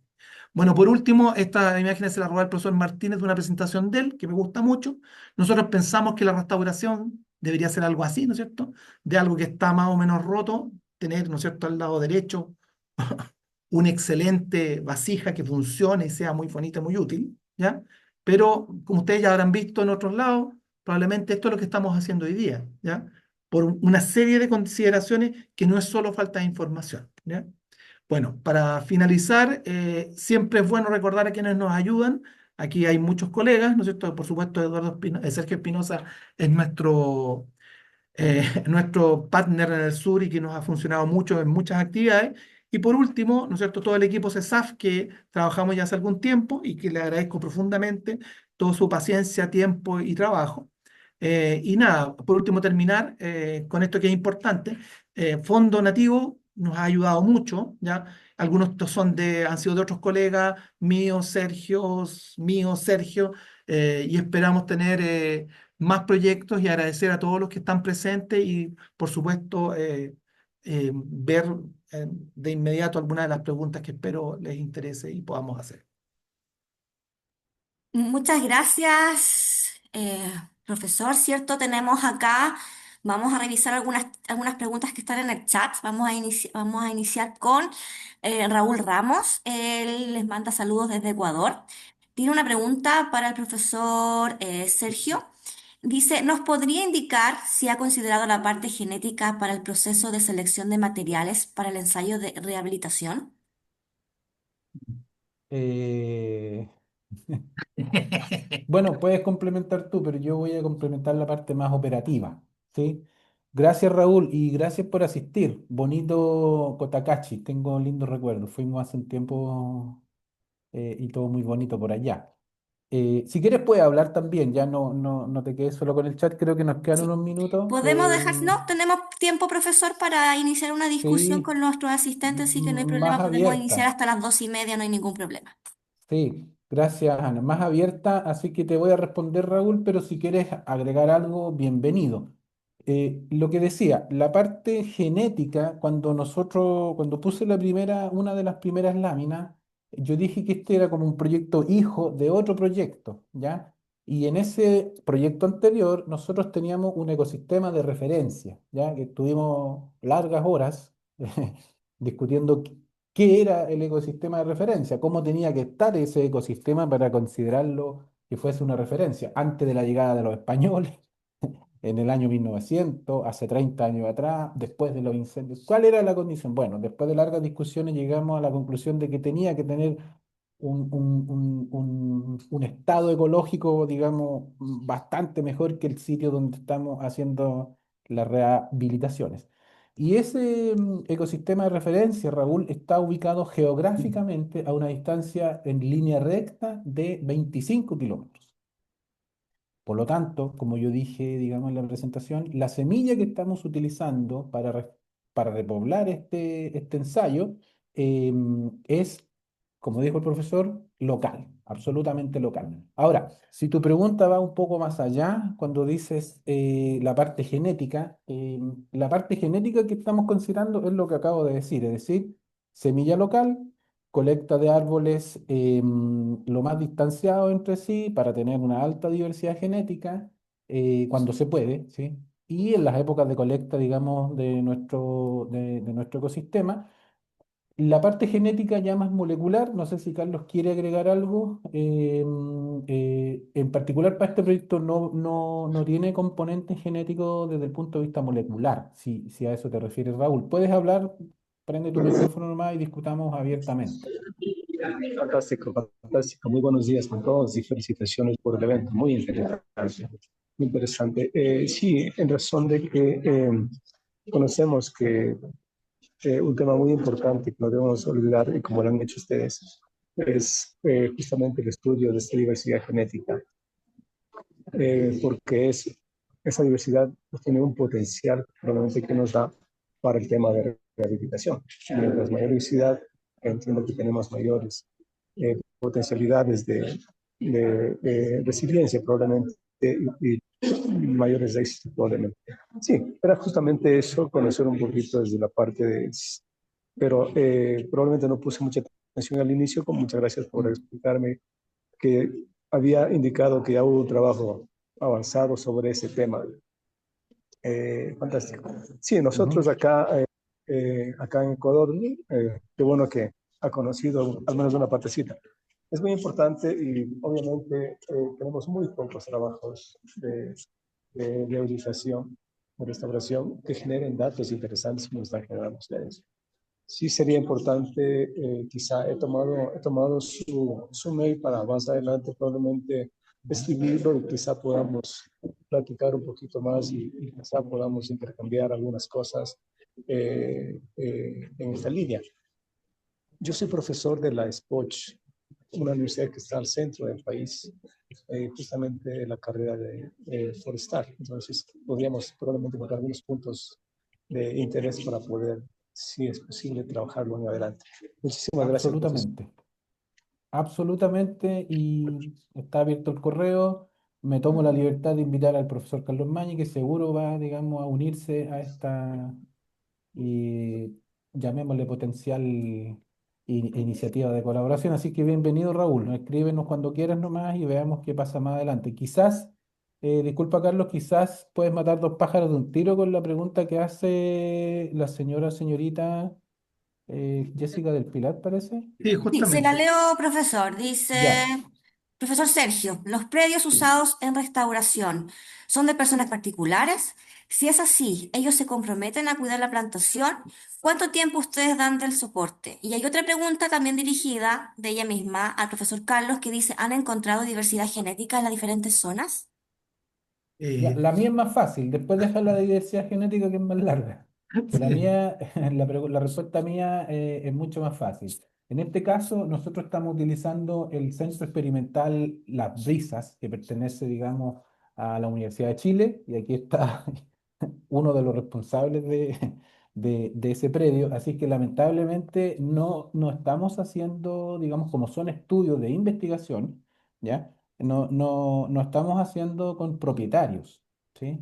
Bueno, por último, esta imagen se la robó el profesor Martínez de una presentación de él, que me gusta mucho. Nosotros pensamos que la restauración debería ser algo así, ¿no es cierto? De algo que está más o menos roto, tener, ¿no es cierto?, al lado derecho una excelente vasija que funcione y sea muy bonita, muy útil, ¿ya? Pero, como ustedes ya habrán visto en otros lados, probablemente esto es lo que estamos haciendo hoy día, ¿ya? Por una serie de consideraciones que no es solo falta de información, ¿ya? Bueno, para finalizar, siempre es bueno recordar a quienes nos ayudan. Aquí hay muchos colegas, ¿no es cierto? Por supuesto, Sergio Espinosa es nuestro partner en el sur y que nos ha funcionado mucho en muchas actividades. Y por último, ¿no es cierto?, todo el equipo CESAF que trabajamos ya hace algún tiempo y que le agradezco profundamente toda su paciencia, tiempo y trabajo. Y nada, por último terminar con esto que es importante. Fondo Nativo nos ha ayudado mucho, ¿ya? Algunos han sido de otros colegas, míos, Sergio, y esperamos tener más proyectos y agradecer a todos los que están presentes y, por supuesto, ver de inmediato algunas de las preguntas que espero les interese y podamos hacer. Muchas gracias, profesor. Cierto, tenemos acá, vamos a revisar algunas preguntas que están en el chat. Vamos a iniciar con Raúl Ramos. Él les manda saludos desde Ecuador. Tiene una pregunta para el profesor Sergio. Dice, ¿nos podría indicar si ha considerado la parte genética para el proceso de selección de materiales para el ensayo de rehabilitación? Eh, Bueno, puedes complementar tú, pero yo voy a complementar la parte más operativa, ¿sí? Gracias, Raúl, y gracias por asistir. Bonito Cotacachi, tengo lindos recuerdos. Fuimos hace un tiempo y todo muy bonito por allá. Si quieres, puedes hablar también, ya no te quedes solo con el chat, creo que nos quedan Sí. unos minutos. Podemos dejar, no, tenemos tiempo, profesor, para iniciar una discusión Sí, con nuestros asistentes, así que no hay más problema, podemos iniciar abierta. hasta las 2:30, no hay ningún problema. Sí, gracias, Ana. Más abierta, así que te voy a responder, Raúl, pero si quieres agregar algo, bienvenido. Lo que decía, la parte genética, cuando puse una de las primeras láminas, yo dije que este era como un proyecto hijo de otro proyecto, ¿ya? Y en ese proyecto anterior nosotros teníamos un ecosistema de referencia, ya que estuvimos largas horas discutiendo qué era el ecosistema de referencia, cómo tenía que estar ese ecosistema para considerarlo que fuese una referencia antes de la llegada de los españoles, en el año 1900, hace 30 años atrás, después de los incendios. ¿Cuál era la condición? Bueno, después de largas discusiones llegamos a la conclusión de que tenía que tener un estado ecológico, digamos, bastante mejor que el sitio donde estamos haciendo las rehabilitaciones. Y ese ecosistema de referencia, Raúl, está ubicado geográficamente a una distancia en línea recta de 25 kilómetros. Por lo tanto, como yo dije, digamos, en la presentación, la semilla que estamos utilizando para repoblar este ensayo es, como dijo el profesor, local, absolutamente local. Ahora, si tu pregunta va un poco más allá, cuando dices la parte genética que estamos considerando es lo que acabo de decir, es decir, semilla local, colecta de árboles lo más distanciado entre sí para tener una alta diversidad genética cuando se puede, ¿sí? Y en las épocas de colecta, digamos, de nuestro ecosistema. La parte genética ya más molecular, no sé si Carlos quiere agregar algo. En particular para este proyecto no tiene componente genético desde el punto de vista molecular, si a eso te refieres, Raúl. Puedes hablar, prende tu micrófono nomás y discutamos abiertamente. Fantástico, fantástico. Muy buenos días con todos y felicitaciones por el evento. Muy interesante. Muy interesante. Sí, en razón de que conocemos que un tema muy importante que no debemos olvidar, y como lo han hecho ustedes, es justamente el estudio de esta diversidad genética, porque esa diversidad tiene un potencial probablemente que nos da para el tema de rehabilitación. Mientras mayor diversidad, entiendo que tenemos mayores potencialidades de resiliencia probablemente y mayores éxitos probablemente. Sí, era justamente eso, conocer un poquito desde la parte de... Pero probablemente no puse mucha atención al inicio, con muchas gracias por explicarme que había indicado que ya hubo un trabajo avanzado sobre ese tema. Fantástico. Sí, nosotros acá en Ecuador, qué bueno que ha conocido al menos una partecita. Es muy importante y obviamente tenemos muy pocos trabajos de rehabilitación, de restauración, que generen datos interesantes como están generando ustedes. Sí sería importante, quizá he tomado su mail para más adelante probablemente escribirlo y quizá podamos platicar un poquito más y quizá podamos intercambiar algunas cosas en esta línea. Yo soy profesor de la SPOCH, una universidad que está al centro del país, justamente la carrera de forestal. Entonces, podríamos probablemente encontrar algunos puntos de interés para poder, si es posible, trabajarlo en adelante. Muchísimas gracias, profesor. Absolutamente. Absolutamente, y está abierto el correo. Me tomo la libertad de invitar al profesor Carlos Mañi, que seguro va, digamos, a unirse a esta, llamémosle potencial iniciativa de colaboración. Así que bienvenido, Raúl. Escríbenos cuando quieras nomás y veamos qué pasa más adelante. Quizás, disculpa, Carlos, quizás puedes matar dos pájaros de un tiro con la pregunta que hace la señorita Jessica del Pilar, parece. Sí, Sí, se la justamente. leo, profesor. Dice, Ya. profesor Sergio, ¿los predios usados en restauración son de personas particulares? Si es así, ¿ellos se comprometen a cuidar la plantación? ¿Cuánto tiempo ustedes dan del soporte? Y hay otra pregunta también dirigida de ella misma al profesor Carlos que dice, ¿han encontrado diversidad genética en las diferentes zonas? Ya, Eh, la mía es más fácil, después deja la de diversidad genética que es más larga. Que la sí. mía, la respuesta mía es mucho más fácil. En este caso, nosotros estamos utilizando el Centro Experimental Las Brisas, que pertenece, digamos, a la Universidad de Chile, y aquí está uno de los responsables de ese predio. Así que lamentablemente no estamos haciendo, digamos, como son estudios de investigación, ¿ya? No estamos haciendo con propietarios, ¿sí?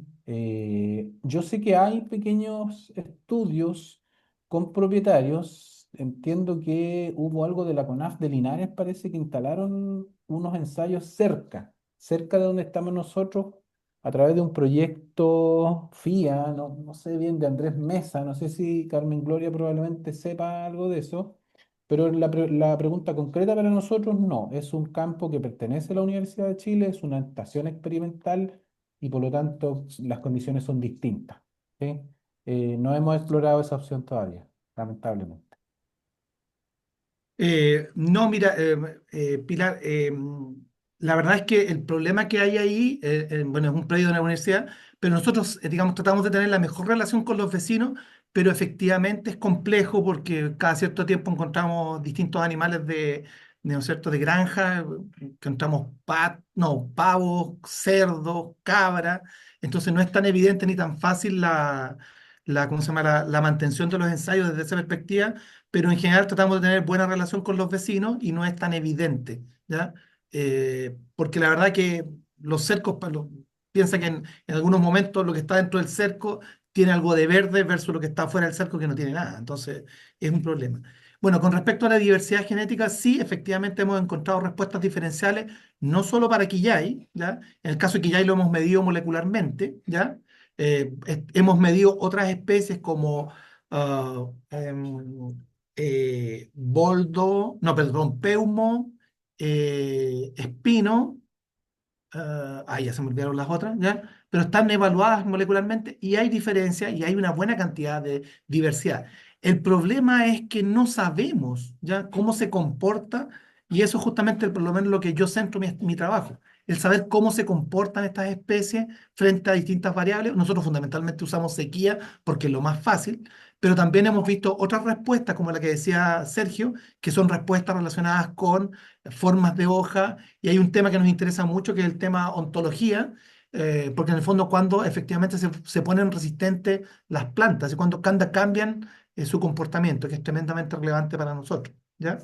Yo sé que hay pequeños estudios con propietarios. Entiendo que hubo algo de la CONAF de Linares, parece que instalaron unos ensayos cerca, cerca de donde estamos nosotros, a través de un proyecto FIA, no sé bien, de Andrés Mesa, no sé si Carmen Gloria probablemente sepa algo de eso, pero la pregunta concreta para nosotros no, es un campo que pertenece a la Universidad de Chile, es una estación experimental y por lo tanto las condiciones son distintas. ¿Sí? No hemos explorado esa opción todavía, lamentablemente. No, mira, Pilar, la verdad es que el problema que hay ahí, bueno, es un predio de una universidad, pero nosotros, digamos, tratamos de tener la mejor relación con los vecinos, pero efectivamente es complejo porque cada cierto tiempo encontramos distintos animales ¿no es cierto?, de granja, encontramos no, pavos, cerdos, cabras, entonces no es tan evidente ni tan fácil ¿cómo se llama?, la mantención de los ensayos desde esa perspectiva, pero en general tratamos de tener buena relación con los vecinos y no es tan evidente, ¿ya? Porque la verdad que los cercos, piensa que en algunos momentos lo que está dentro del cerco tiene algo de verde versus lo que está fuera del cerco que no tiene nada, entonces es un problema. Bueno, con respecto a la diversidad genética, sí, efectivamente hemos encontrado respuestas diferenciales, no solo para quillay, ¿ya? En el caso de quillay lo hemos medido molecularmente, ¿ya? Hemos medido otras especies como ah, boldo, no, perdón, peumo, espino, ya se me olvidaron las otras, ¿ya? Pero están evaluadas molecularmente y hay diferencia y hay una buena cantidad de diversidad. El problema es que no sabemos, ¿ya?, cómo se comporta y eso es justamente por lo menos lo que yo centro mi trabajo, el saber cómo se comportan estas especies frente a distintas variables. Nosotros fundamentalmente usamos sequía porque es lo más fácil, pero también hemos visto otras respuestas, como la que decía Sergio, que son respuestas relacionadas con formas de hoja, y hay un tema que nos interesa mucho, que es el tema ontología, porque en el fondo cuando efectivamente se ponen resistentes las plantas y cuando cambian su comportamiento, que es tremendamente relevante para nosotros, ¿ya?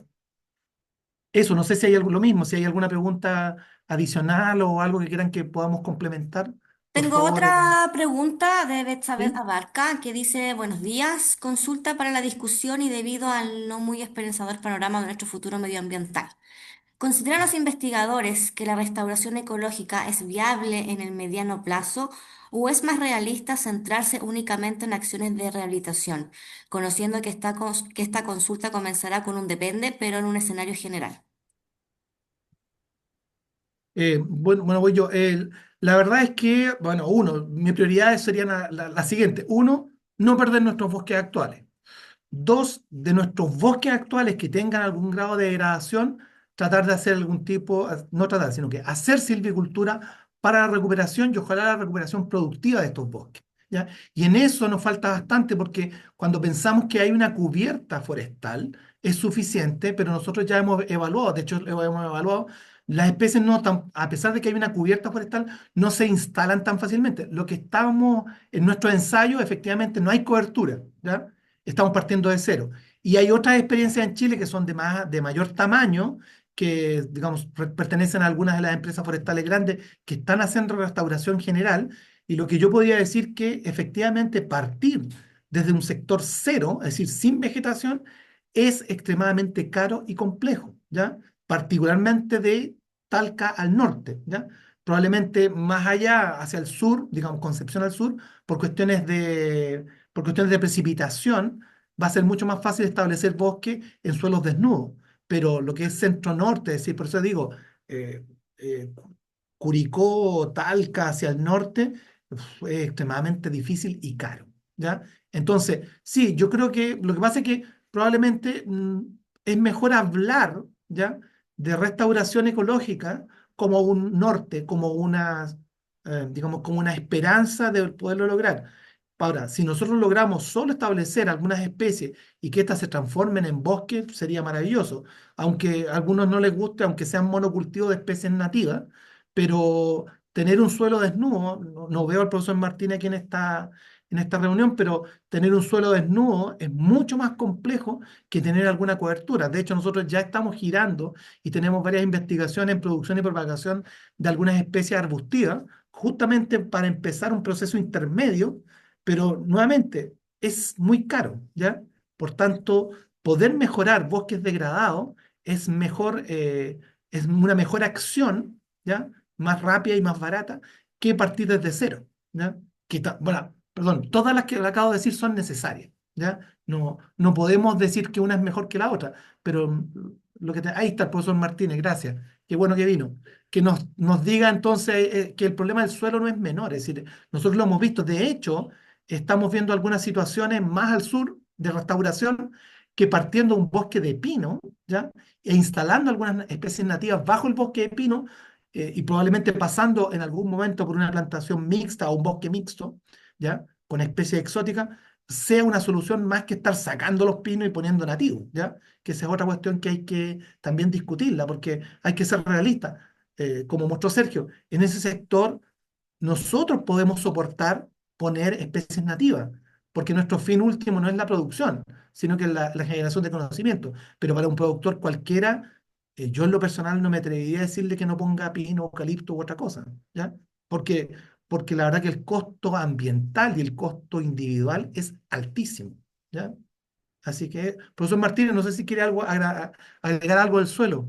Eso, no sé si hay algo, lo mismo, si hay alguna pregunta adicional o algo que quieran que podamos complementar, por Tengo favor. otra pregunta de Betsabé ¿Sí? Abarca que dice, buenos días, consulta para la discusión y debido al no muy esperanzador panorama de nuestro futuro medioambiental. ¿Consideran los investigadores que la restauración ecológica es viable en el mediano plazo o es más realista centrarse únicamente en acciones de rehabilitación, conociendo que que esta consulta comenzará con un depende, pero en un escenario general? Bueno, voy yo. La verdad es que, bueno, mis prioridades serían la siguiente. Uno, no perder nuestros bosques actuales. Dos, de nuestros bosques actuales que tengan algún grado de degradación, tratar de hacer algún tipo, no tratar, sino que hacer silvicultura para la recuperación y ojalá la recuperación productiva de estos bosques, ¿ya? Y en eso nos falta bastante porque cuando pensamos que hay una cubierta forestal es suficiente, pero nosotros ya hemos evaluado, de hecho lo hemos evaluado, las especies no tan, a pesar de que hay una cubierta forestal, no se instalan tan fácilmente. Lo que estábamos en nuestro ensayo, efectivamente, no hay cobertura, ¿ya? Estamos partiendo de cero. Y hay otras experiencias en Chile que son de mayor tamaño, que, digamos, pertenecen a algunas de las empresas forestales grandes que están haciendo restauración general. Y lo que yo podría decir que efectivamente partir desde un sector cero, es decir, sin vegetación, es extremadamente caro y complejo, ¿ya? Particularmente de Talca al norte, ¿ya? Probablemente más allá, hacia el sur, digamos, Concepción al sur, por cuestiones por cuestiones de precipitación, va a ser mucho más fácil establecer bosque en suelos desnudos. Pero lo que es centro-norte, es decir, por eso digo, eh, eh, Curicó, Talca hacia el norte, es extremadamente difícil y caro, ¿ya? Entonces, sí, yo creo que lo que pasa es que probablemente es mejor hablar, ¿ya?, de restauración ecológica como un norte, como digamos, como una esperanza de poderlo lograr. Ahora, si nosotros logramos solo establecer algunas especies y que éstas se transformen en bosque, sería maravilloso. Aunque a algunos no les guste, aunque sean monocultivos de especies nativas, pero tener un suelo desnudo, no veo al profesor Martín aquí en esta reunión, pero tener un suelo desnudo es mucho más complejo que tener alguna cobertura. De hecho, nosotros ya estamos girando y tenemos varias investigaciones en producción y propagación de algunas especies arbustivas, justamente para empezar un proceso intermedio, pero nuevamente es muy caro, ¿ya? Por tanto, poder mejorar bosques degradados es mejor, es una mejor acción, ¿ya?, más rápida y más barata que partir desde cero, ¿ya? Bueno, perdón, todas las que le acabo de decir son necesarias, ¿ya? No podemos decir que una es mejor que la otra, pero ahí está el profesor Martínez, gracias, qué bueno que vino. Que nos diga entonces que el problema del suelo no es menor, es decir, nosotros lo hemos visto, de hecho, estamos viendo algunas situaciones más al sur de restauración que partiendo de un bosque de pino, ¿ya? E instalando algunas especies nativas bajo el bosque de pino, y probablemente pasando en algún momento por una plantación mixta o un bosque mixto, ¿ya? Con especies exóticas, sea una solución más que estar sacando los pinos y poniendo nativos, ¿ya? Que esa es otra cuestión que hay que también discutirla, porque hay que ser realistas. Como mostró Sergio, en ese sector nosotros podemos soportar poner especies nativas, porque nuestro fin último no es la producción, sino que es la generación de conocimiento. Pero para un productor cualquiera, yo en lo personal no me atrevería a decirle que no ponga pino, eucalipto u otra cosa, ¿ya? Porque, porque la verdad que el costo ambiental y el costo individual es altísimo, ¿ya? Así que, profesor Martínez, no sé si quiere agregar algo del suelo.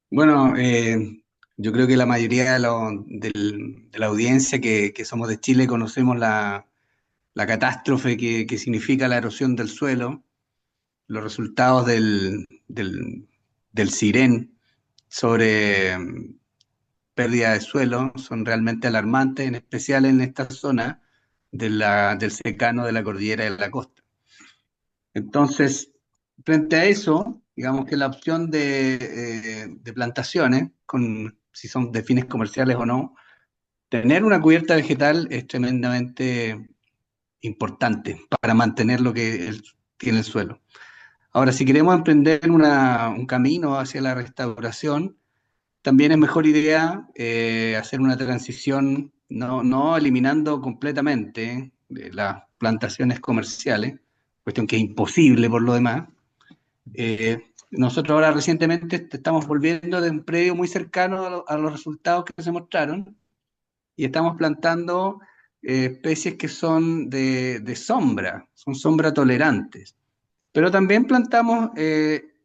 Bueno, yo creo que la mayoría de la audiencia que somos de Chile conocemos la catástrofe que significa la erosión del suelo, los resultados del Cirén sobre pérdida de suelo son realmente alarmantes, en especial en esta zona del secano de la cordillera de la costa. Entonces, frente a eso, digamos que la opción de plantaciones, si son de fines comerciales o no, tener una cubierta vegetal es tremendamente importante para mantener lo que tiene el suelo. Ahora, si queremos emprender un camino hacia la restauración, también es mejor idea hacer una transición, no eliminando completamente las plantaciones comerciales, cuestión que es imposible por lo demás. Nosotros ahora recientemente estamos volviendo de un predio muy cercano a los resultados que se mostraron y estamos plantando especies que son de sombra, son sombra tolerantes. Pero también plantamos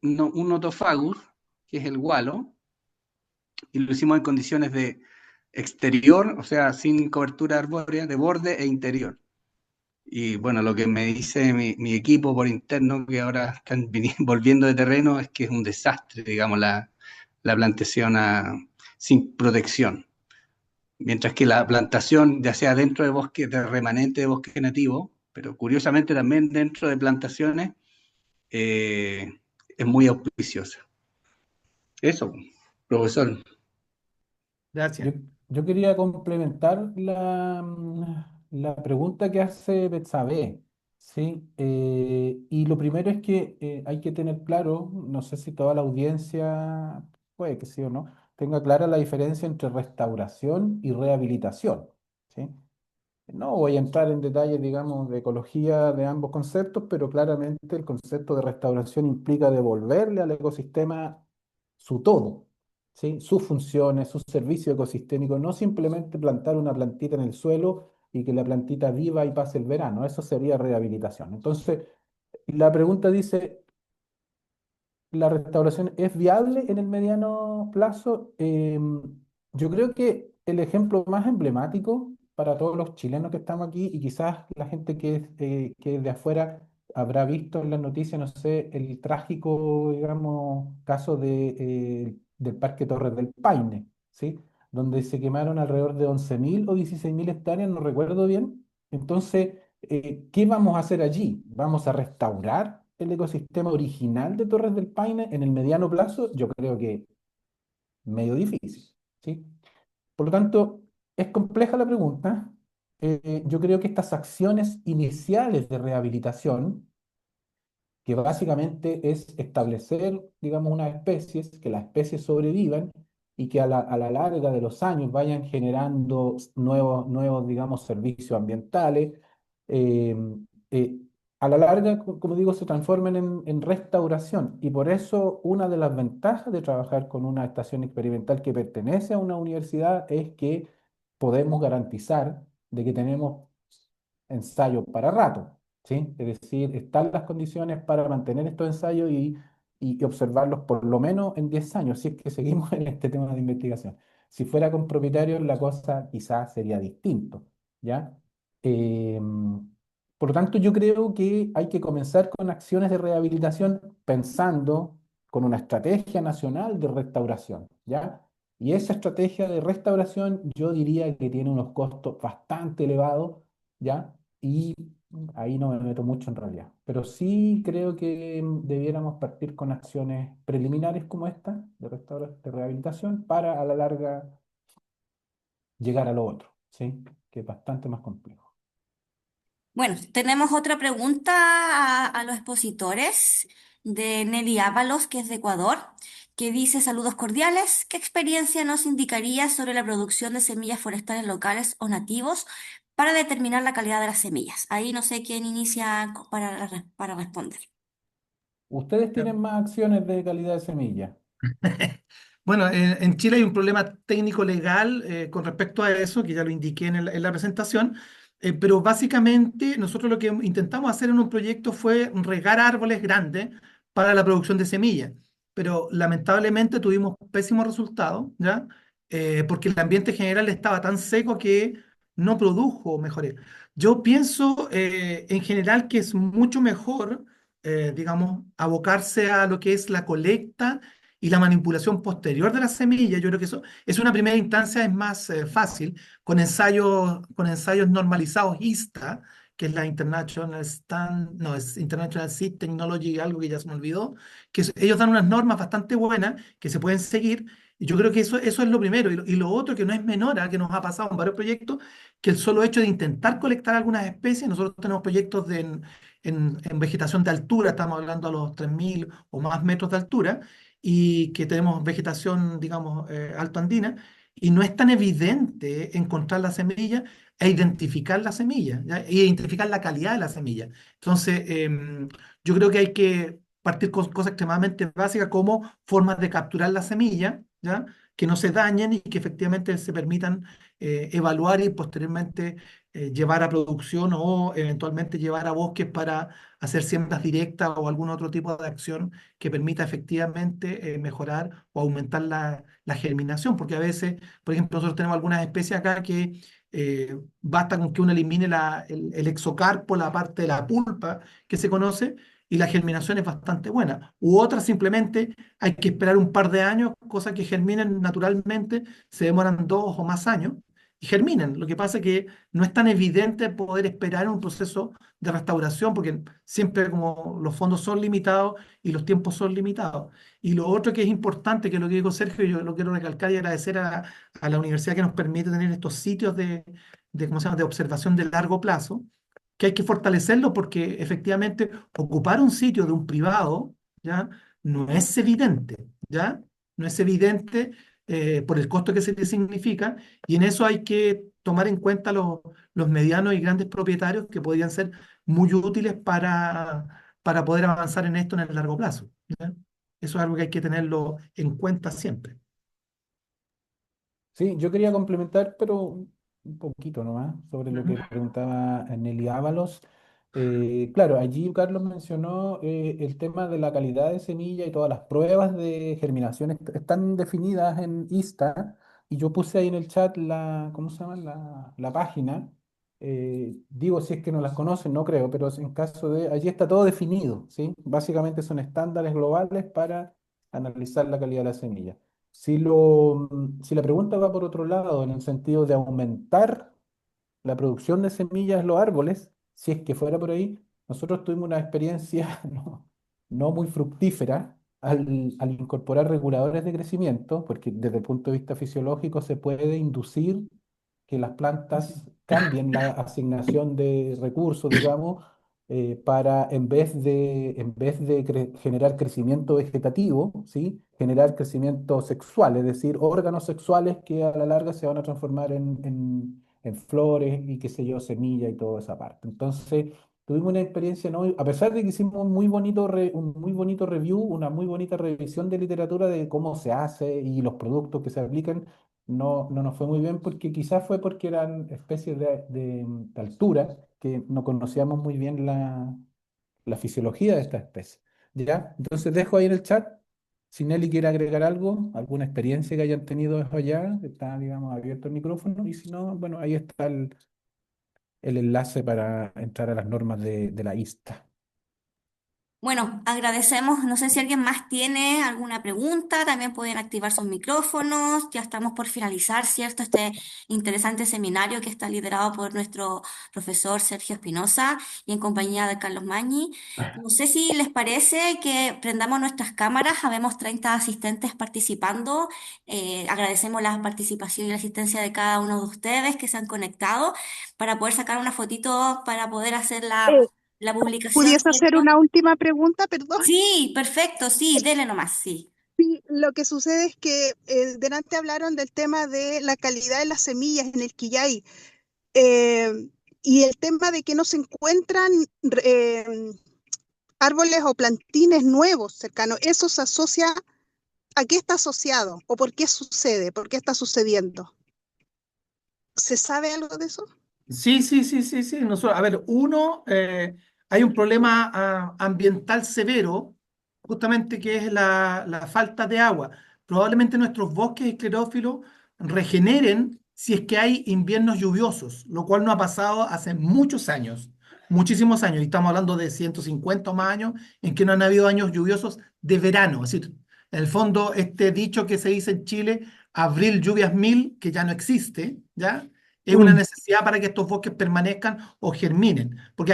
un Nothofagus, que es el gualo, y lo hicimos en condiciones de exterior, o sea, sin cobertura arbórea, de borde e interior. Y bueno, lo que me dice mi equipo por interno, que ahora están volviendo de terreno, es que es un desastre, digamos, la plantación sin protección. Mientras que la plantación, ya sea dentro de bosque, de remanente de bosque nativo, pero curiosamente también dentro de plantaciones, es muy auspiciosa. Eso, profesor. Gracias. Yo quería complementar la pregunta que hace Betsabe, ¿sí? Y lo primero es que hay que tener claro, no sé si toda la audiencia, puede que sí o no, tenga clara la diferencia entre restauración y rehabilitación, ¿sí? No voy a entrar en detalles, digamos, de ecología de ambos conceptos, pero claramente el concepto de restauración implica devolverle al ecosistema su todo, ¿sí? Sus funciones, sus servicios ecosistémicos, no simplemente plantar una plantita en el suelo y que la plantita viva y pase el verano, eso sería rehabilitación. Entonces, la pregunta dice, ¿la restauración es viable en el mediano plazo? Yo creo que el ejemplo más emblemático para todos los chilenos que estamos aquí y quizás la gente que es de afuera habrá visto en las noticias, no sé, el trágico, digamos, caso del Parque Torres del Paine, ¿sí? Donde se quemaron alrededor de 11.000 o 16.000 hectáreas, no recuerdo bien. Entonces, ¿qué vamos a hacer allí? ¿Vamos a restaurar el ecosistema original de Torres del Paine en el mediano plazo? Yo creo que medio difícil, ¿sí? Por lo tanto, es compleja la pregunta. Yo creo que estas acciones iniciales de rehabilitación, que básicamente es establecer, digamos, unas especies, que las especies sobrevivan y que a la larga de los años vayan generando nuevos, digamos, servicios ambientales. eh, eh, a la larga, como digo, se transformen en restauración. Y por eso una de las ventajas de trabajar con una estación experimental que pertenece a una universidad es que podemos garantizar de que tenemos ensayos para rato. ¿Sí? Es decir, están las condiciones para mantener estos ensayos y y observarlos por lo menos en 10 años, si es que seguimos en este tema de investigación. Si fuera con propietarios, la cosa quizás sería distinto, ¿ya? Por lo tanto, yo creo que hay que comenzar con acciones de rehabilitación pensando con una estrategia nacional de restauración, ¿ya? Y esa estrategia de restauración yo diría que tiene unos costos bastante elevados, ¿ya? Y ahí no me meto mucho en realidad. Pero sí creo que debiéramos partir con acciones preliminares como esta, de rehabilitación, para a la larga llegar a lo otro, ¿sí? Que es bastante más complejo. Bueno, tenemos otra pregunta a los expositores de Nelly Ábalos, que es de Ecuador, que dice: saludos cordiales. ¿Qué experiencia nos indicaría sobre la producción de semillas forestales locales o nativos para determinar la calidad de las semillas? Ahí no sé quién inicia para responder. ¿Ustedes tienen más acciones de calidad de semilla? Bueno, en Chile hay un problema técnico-legal con respecto a eso, que ya lo indiqué en la presentación, pero básicamente nosotros lo que intentamos hacer en un proyecto fue regar árboles grandes para la producción de semillas, pero lamentablemente tuvimos pésimos resultados, ¿ya? Porque el ambiente general estaba tan seco que no produjo mejores. Yo pienso en general que es mucho mejor, digamos, abocarse a lo que es la colecta y la manipulación posterior de las semillas. Yo creo que eso es una primera instancia, es más fácil, con ensayos normalizados ISTA, que es la International no, es International Seed Technology, algo que ya se me olvidó, ellos dan unas normas bastante buenas que se pueden seguir. Y yo creo que eso es lo primero. Y lo otro que no es menor, que nos ha pasado en varios proyectos, que el solo hecho de intentar colectar algunas especies, nosotros tenemos proyectos en vegetación de altura, estamos hablando a los 3.000 o más metros de altura, y que tenemos vegetación, digamos, altoandina, y no es tan evidente encontrar la semilla e identificar la semilla, ¿ya? E identificar la calidad de la semilla. Entonces, yo creo que hay que partir con cosas extremadamente básicas como formas de capturar la semilla, ¿ya? Que no se dañen y que efectivamente se permitan evaluar y posteriormente llevar a producción o eventualmente llevar a bosques para hacer siembras directas o algún otro tipo de acción que permita efectivamente mejorar o aumentar la germinación, porque a veces, por ejemplo, nosotros tenemos algunas especies acá que basta con que uno elimine el exocarpo, la parte de la pulpa que se conoce, y la germinación es bastante buena. U otras simplemente hay que esperar un par de años, cosas que germinen naturalmente, se demoran 2 o más años y germinan. Lo que pasa es que no es tan evidente poder esperar un proceso de restauración, porque siempre como los fondos son limitados y los tiempos son limitados. Y lo otro que es importante, que es lo que dijo Sergio, yo lo quiero recalcar y agradecer a la universidad que nos permite tener estos sitios ¿cómo se llama?, de observación de largo plazo, que hay que fortalecerlo porque efectivamente ocupar un sitio de un privado, ¿ya? No es evidente, ¿ya? No es evidente por el costo que se le significa, y en eso hay que tomar en cuenta los medianos y grandes propietarios que podrían ser muy útiles para poder avanzar en esto en el largo plazo, ¿ya? Eso es algo que hay que tenerlo en cuenta siempre. Sí, yo quería complementar, pero un poquito nomás, sobre lo Ujú. que preguntaba Nelly Ábalos. Claro, allí Carlos mencionó el tema de la calidad de semilla y todas las pruebas de germinación están definidas en ISTA, y yo puse ahí en el chat ¿cómo se llama? La página. Digo, si es que no las conocen, no creo, pero en caso de, allí está todo definido, ¿sí? Básicamente son estándares globales para analizar la calidad de la semilla. Si la pregunta va por otro lado, en el sentido de aumentar la producción de semillas en los árboles, si es que fuera por ahí, nosotros tuvimos una experiencia no muy fructífera al incorporar reguladores de crecimiento, porque desde el punto de vista fisiológico se puede inducir que las plantas cambien la asignación de recursos, digamos, para en vez de generar crecimiento vegetativo, ¿sí? Generar crecimiento sexual, es decir, órganos sexuales que a la larga se van a transformar en flores y qué sé yo, semilla y toda esa parte. Entonces, tuvimos una experiencia, ¿no? A pesar de que hicimos un muy bonito review, una muy bonita revisión de literatura de cómo se hace y los productos que se aplican, no nos fue muy bien porque quizás fue porque eran especies de altura que no conocíamos muy bien la fisiología de esta especie. ¿Ya? Entonces dejo ahí en el chat. Si Nelly quiere agregar algo, alguna experiencia que hayan tenido allá, está, digamos, abierto el micrófono. Y si no, bueno, ahí está el enlace para entrar a las normas de la ISTA. Bueno, agradecemos, no sé si alguien más tiene alguna pregunta, también pueden activar sus micrófonos, ya estamos por finalizar, ¿cierto? Este interesante seminario que está liderado por nuestro profesor Sergio Espinosa y en compañía de Carlos Mañi. No sé si les parece que prendamos nuestras cámaras, habemos 30 asistentes participando, agradecemos la participación y la asistencia de cada uno de ustedes que se han conectado para poder sacar una fotito, para poder hacer Eh, la publicación, ¿Pudiese hacer ¿cierto? una última pregunta, perdón? Sí, perfecto, sí, dele nomás, sí. Sí, lo que sucede es que delante hablaron del tema de la calidad de las semillas en el quillay eh, y el tema de que no se encuentran árboles o plantines nuevos cercanos. ¿Eso se asocia a qué está asociado o por qué sucede, por qué está sucediendo? ¿Se sabe algo de eso? Sí, sí, sí, sí, sí. Nosotros, a ver, hay un problema ambiental severo, justamente que es la falta de agua. Probablemente nuestros bosques esclerófilos regeneren si es que hay inviernos lluviosos, lo cual no ha pasado hace muchos años, muchísimos años, y estamos hablando de 150 o más años en que no han habido años lluviosos de verano. Es decir, en el fondo, este dicho que se dice en Chile, abril lluvias mil, que ya no existe, ¿ya? Es una Mm. necesidad para que estos bosques permanezcan o germinen. Porque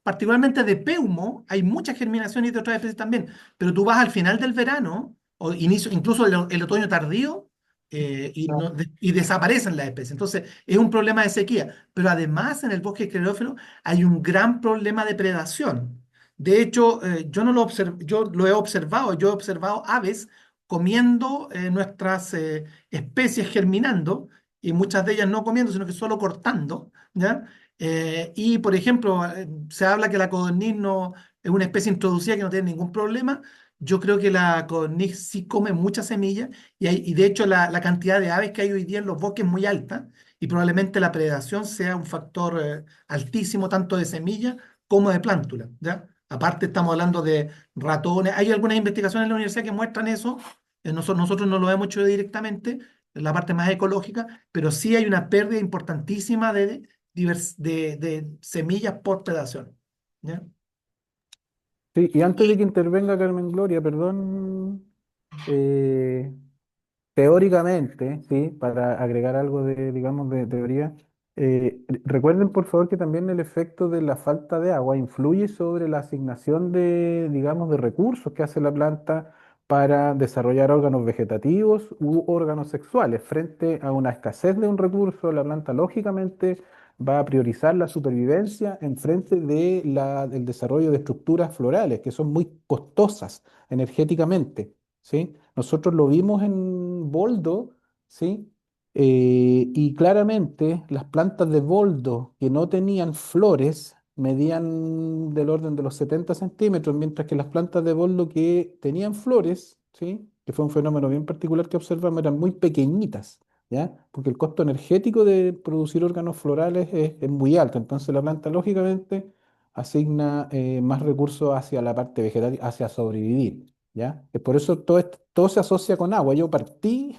particularmente de peumo, hay mucha germinación y de otras especies también. Pero tú vas al final del verano, o incluso el otoño tardío, y desaparecen las especies. Entonces, es un problema de sequía. Pero además, en el bosque esclerófilo hay un gran problema de predación. De hecho, yo no lo observ- yo lo he observado aves comiendo nuestras especies germinando y muchas de ellas no comiendo, sino que solo cortando, ¿ya? Y, por ejemplo, se habla que la codorniz no es una especie introducida que no tiene ningún problema. Yo creo que la codorniz sí come muchas semillas y de hecho la cantidad de aves que hay hoy día en los bosques es muy alta y probablemente la predación sea un factor altísimo tanto de semillas como de plántula, ¿ya? Aparte estamos hablando de ratones. Hay algunas investigaciones en la universidad que muestran eso. Nosotros no lo hemos hecho directamente, la parte más ecológica, pero sí hay una pérdida importantísima de semillas por predación. ¿Ya? Sí, y antes de que intervenga Carmen Gloria, perdón, eh, teóricamente, sí, para agregar algo de, digamos, de teoría, recuerden por favor que también el efecto de la falta de agua influye sobre la asignación de, digamos, de recursos que hace la planta para desarrollar órganos vegetativos u órganos sexuales. Frente a una escasez de un recurso, la planta lógicamente va a priorizar la supervivencia en frente de del desarrollo de estructuras florales, que son muy costosas energéticamente. ¿Sí? Nosotros lo vimos en boldo, ¿sí? Y claramente las plantas de boldo que no tenían flores medían del orden de los 70 centímetros, mientras que las plantas de boldo que tenían flores, ¿sí? Que fue un fenómeno bien particular que observamos, eran muy pequeñitas, ¿ya? Porque el costo energético de producir órganos florales es muy alto, entonces la planta lógicamente asigna más recursos hacia la parte vegetal, hacia sobrevivir. ¿Ya? Es por eso todo se asocia con agua. Yo partí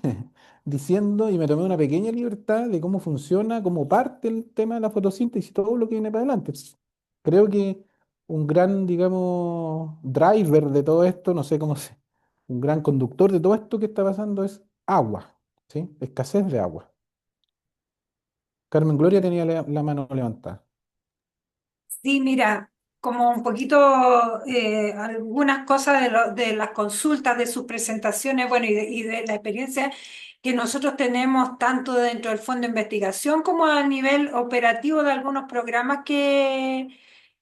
diciendo y me tomé una pequeña libertad de cómo funciona, cómo parte el tema de la fotosíntesis y todo lo que viene para adelante. Creo que un gran, digamos, driver de todo esto, no sé cómo se, un gran conductor de todo esto que está pasando es agua, ¿sí? Escasez de agua. Carmen Gloria tenía la mano levantada. Sí, mira, como un poquito algunas cosas de las consultas, de sus presentaciones, bueno, y de la experiencia que nosotros tenemos tanto dentro del Fondo de Investigación como a nivel operativo de algunos programas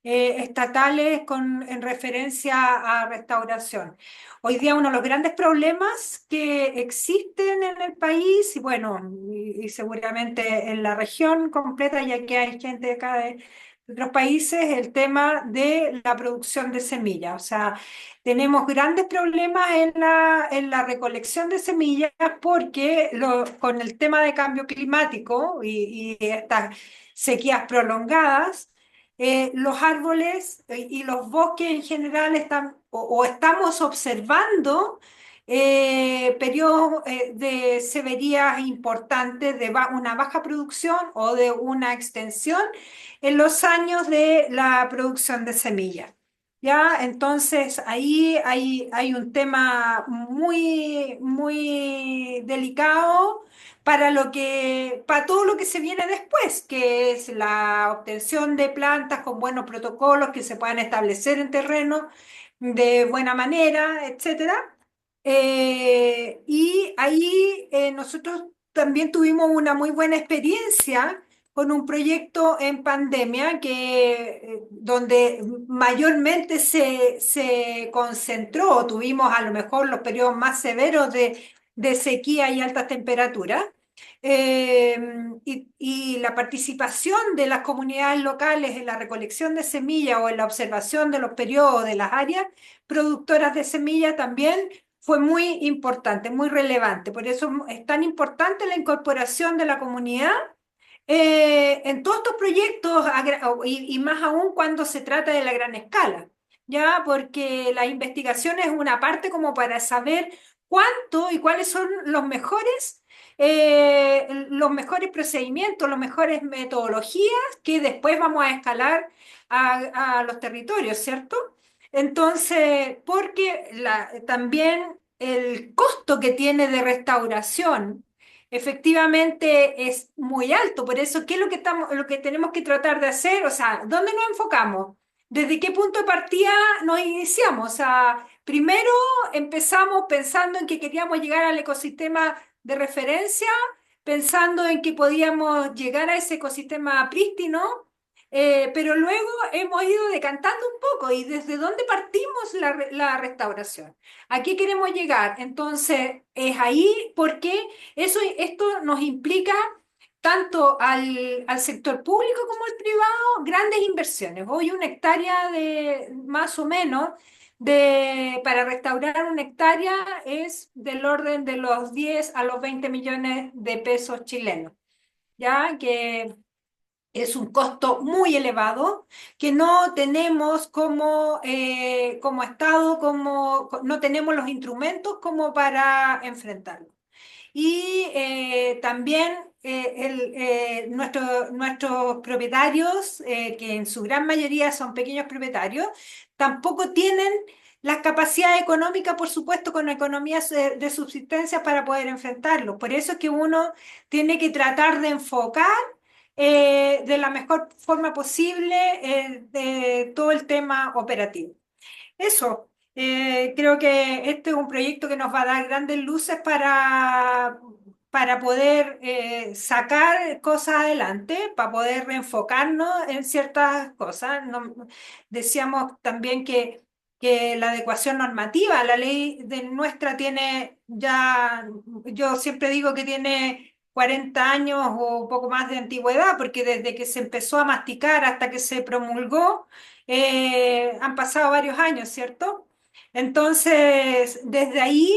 estatales en referencia a restauración. Hoy día uno de los grandes problemas que existen en el país, y bueno, y seguramente en la región completa, ya que hay gente de acá de otros países, el tema de la producción de semillas. O sea, tenemos grandes problemas en la recolección de semillas porque con el tema de cambio climático y estas sequías prolongadas, los árboles y los bosques en general están o estamos observando periodos de severías importantes de una baja producción o de una extensión en los años de la producción de semillas. ¿Ya? Entonces ahí hay un tema muy, muy delicado para todo lo que se viene después, que es la obtención de plantas con buenos protocolos que se puedan establecer en terreno de buena manera, etcétera. Y ahí nosotros también tuvimos una muy buena experiencia con un proyecto en pandemia donde mayormente se concentró, tuvimos a lo mejor los periodos más severos de sequía y altas temperaturas. eh, y la participación de las comunidades locales en la recolección de semillas o en la observación de los periodos de las áreas productoras de semillas también fue muy importante, muy relevante. Por eso es tan importante la incorporación de la comunidad en todos estos proyectos y más aún cuando se trata de la gran escala, ¿ya? Porque la investigación es una parte como para saber cuánto y cuáles son los mejores procedimientos, las mejores metodologías que después vamos a escalar a los territorios, ¿cierto? Entonces, porque también el costo que tiene de restauración efectivamente es muy alto. Por eso, ¿qué es lo que tenemos que tratar de hacer? O sea, ¿dónde nos enfocamos? ¿Desde qué punto de partida nos iniciamos? O sea, primero empezamos pensando en que queríamos llegar al ecosistema de referencia, pensando en que podíamos llegar a ese ecosistema prístino, pero luego hemos ido decantando un poco y desde dónde partimos la restauración. ¿A qué queremos llegar? Entonces, es ahí porque esto nos implica tanto al sector público como al privado grandes inversiones. Hoy una hectárea de más o menos para restaurar una hectárea es del orden de los 10 a los 20 millones de pesos chilenos, ¿ya? Que es un costo muy elevado que no tenemos como Estado, no tenemos los instrumentos como para enfrentarlo. Y también nuestros propietarios, que en su gran mayoría son pequeños propietarios, tampoco tienen las capacidades económicas, por supuesto, con economías de subsistencia para poder enfrentarlo. Por eso es que uno tiene que tratar de enfocar de la mejor forma posible de todo el tema operativo. Eso, creo que este es un proyecto que nos va a dar grandes luces para poder sacar cosas adelante, para poder reenfocarnos en ciertas cosas. Decíamos también que la adecuación normativa, la ley de nuestra tiene ya, yo siempre digo que tiene 40 años o un poco más de antigüedad, porque desde que se empezó a masticar hasta que se promulgó, han pasado varios años, ¿cierto? Entonces, desde ahí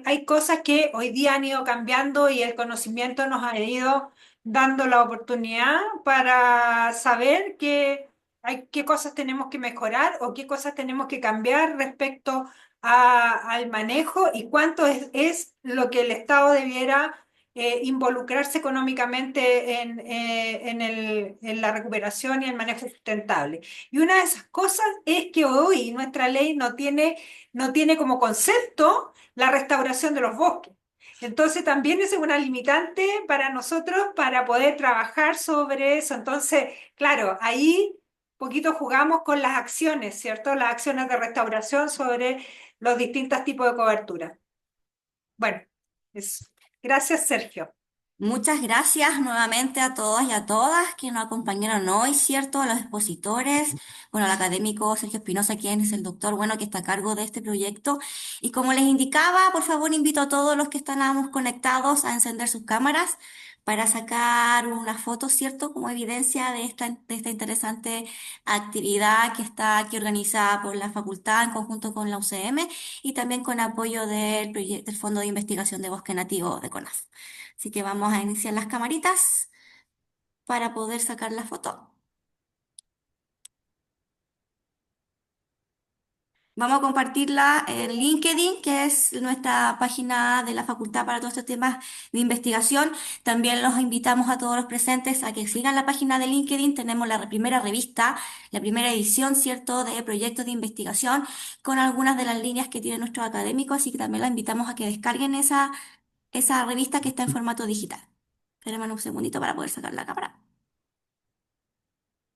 hay cosas que hoy día han ido cambiando y el conocimiento nos ha ido dando la oportunidad para saber qué cosas tenemos que mejorar o qué cosas tenemos que cambiar respecto al manejo y cuánto es lo que el Estado debiera involucrarse económicamente en la recuperación y el manejo sustentable. Y una de esas cosas es que hoy nuestra ley no tiene como concepto la restauración de los bosques. Entonces también es una limitante para nosotros para poder trabajar sobre eso. Entonces, claro, ahí poquito jugamos con las acciones, ¿cierto? Las acciones de restauración sobre los distintos tipos de cobertura. Bueno, eso. Gracias, Sergio. Muchas gracias nuevamente a todos y a todas que nos acompañaron hoy, ¿cierto? A los expositores, bueno, al académico Sergio Espinosa, quien es el doctor, bueno, que está a cargo de este proyecto. Y como les indicaba, por favor, invito a todos los que estamos conectados a encender sus cámaras para sacar una foto, ¿cierto? Como evidencia de esta interesante actividad que está aquí organizada por la facultad en conjunto con la UCM y también con apoyo del Fondo de Investigación de Bosque Nativo de CONAF. Así que vamos a iniciar las camaritas para poder sacar la foto. Vamos a compartirla en LinkedIn, que es nuestra página de la facultad para todos estos temas de investigación. También los invitamos a todos los presentes a que sigan la página de LinkedIn. Tenemos la primera revista, la primera edición, ¿cierto?, de proyectos de investigación con algunas de las líneas que tienen nuestros académicos, así que también la invitamos a que descarguen esa revista que está en formato digital. Espérenme un segundito para poder sacar la cámara.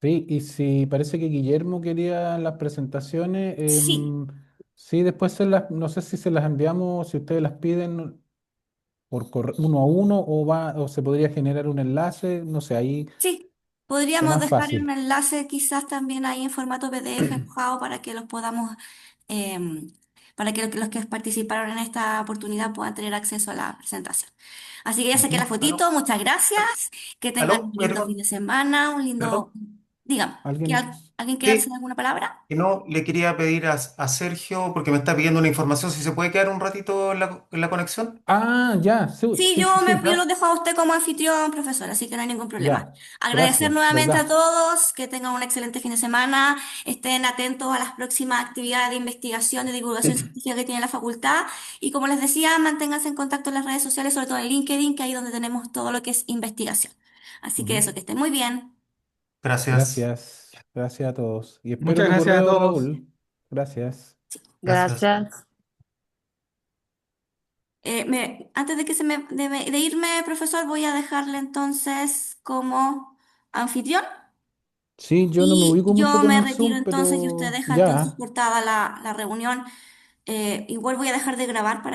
Sí, y si parece que Guillermo quería las presentaciones, Sí, sí, después no sé si se las enviamos, si ustedes las piden por uno a uno o se podría generar un enlace, no sé, ahí sí. lo Podríamos más dejar un fácil. enlace quizás también ahí en formato PDF alojado para que los podamos, para que los que participaron en esta oportunidad puedan tener acceso a la presentación. Así que ya saqué la Ujú. fotito, muchas gracias. Que tengan un Aló, lindo fin de semana, un lindo... perdón. Dígame, ¿Alguien? ¿alguien quiere hacer Sí, alguna palabra? que no, le quería pedir a Sergio, porque me está pidiendo una información, si se puede quedar un ratito en la conexión. Ah, ya, sí, Sí, sí, sí, sí, yo ¿Ya? los dejo a usted como anfitrión, profesor, así que no hay ningún problema. ya, Agradecer gracias, nuevamente a ¿verdad? todos, que tengan un excelente fin de semana, estén atentos a las próximas actividades de investigación, de divulgación científica que tiene la facultad y como les decía, manténganse en contacto en las redes sociales, sobre todo en LinkedIn, que ahí es donde tenemos todo lo que es investigación. Así que Ujú. eso, que estén muy bien. Gracias, Gracias, gracias a todos. Y espero Muchas tu gracias a correo, todos. Raúl. Gracias. gracias. Gracias. Antes de que de irme, profesor, voy a dejarle entonces como anfitrión. Sí, yo no me Y ubico mucho yo con me el retiro Zoom, entonces y usted pero deja entonces ya. cortada la reunión. Igual voy a dejar de grabar para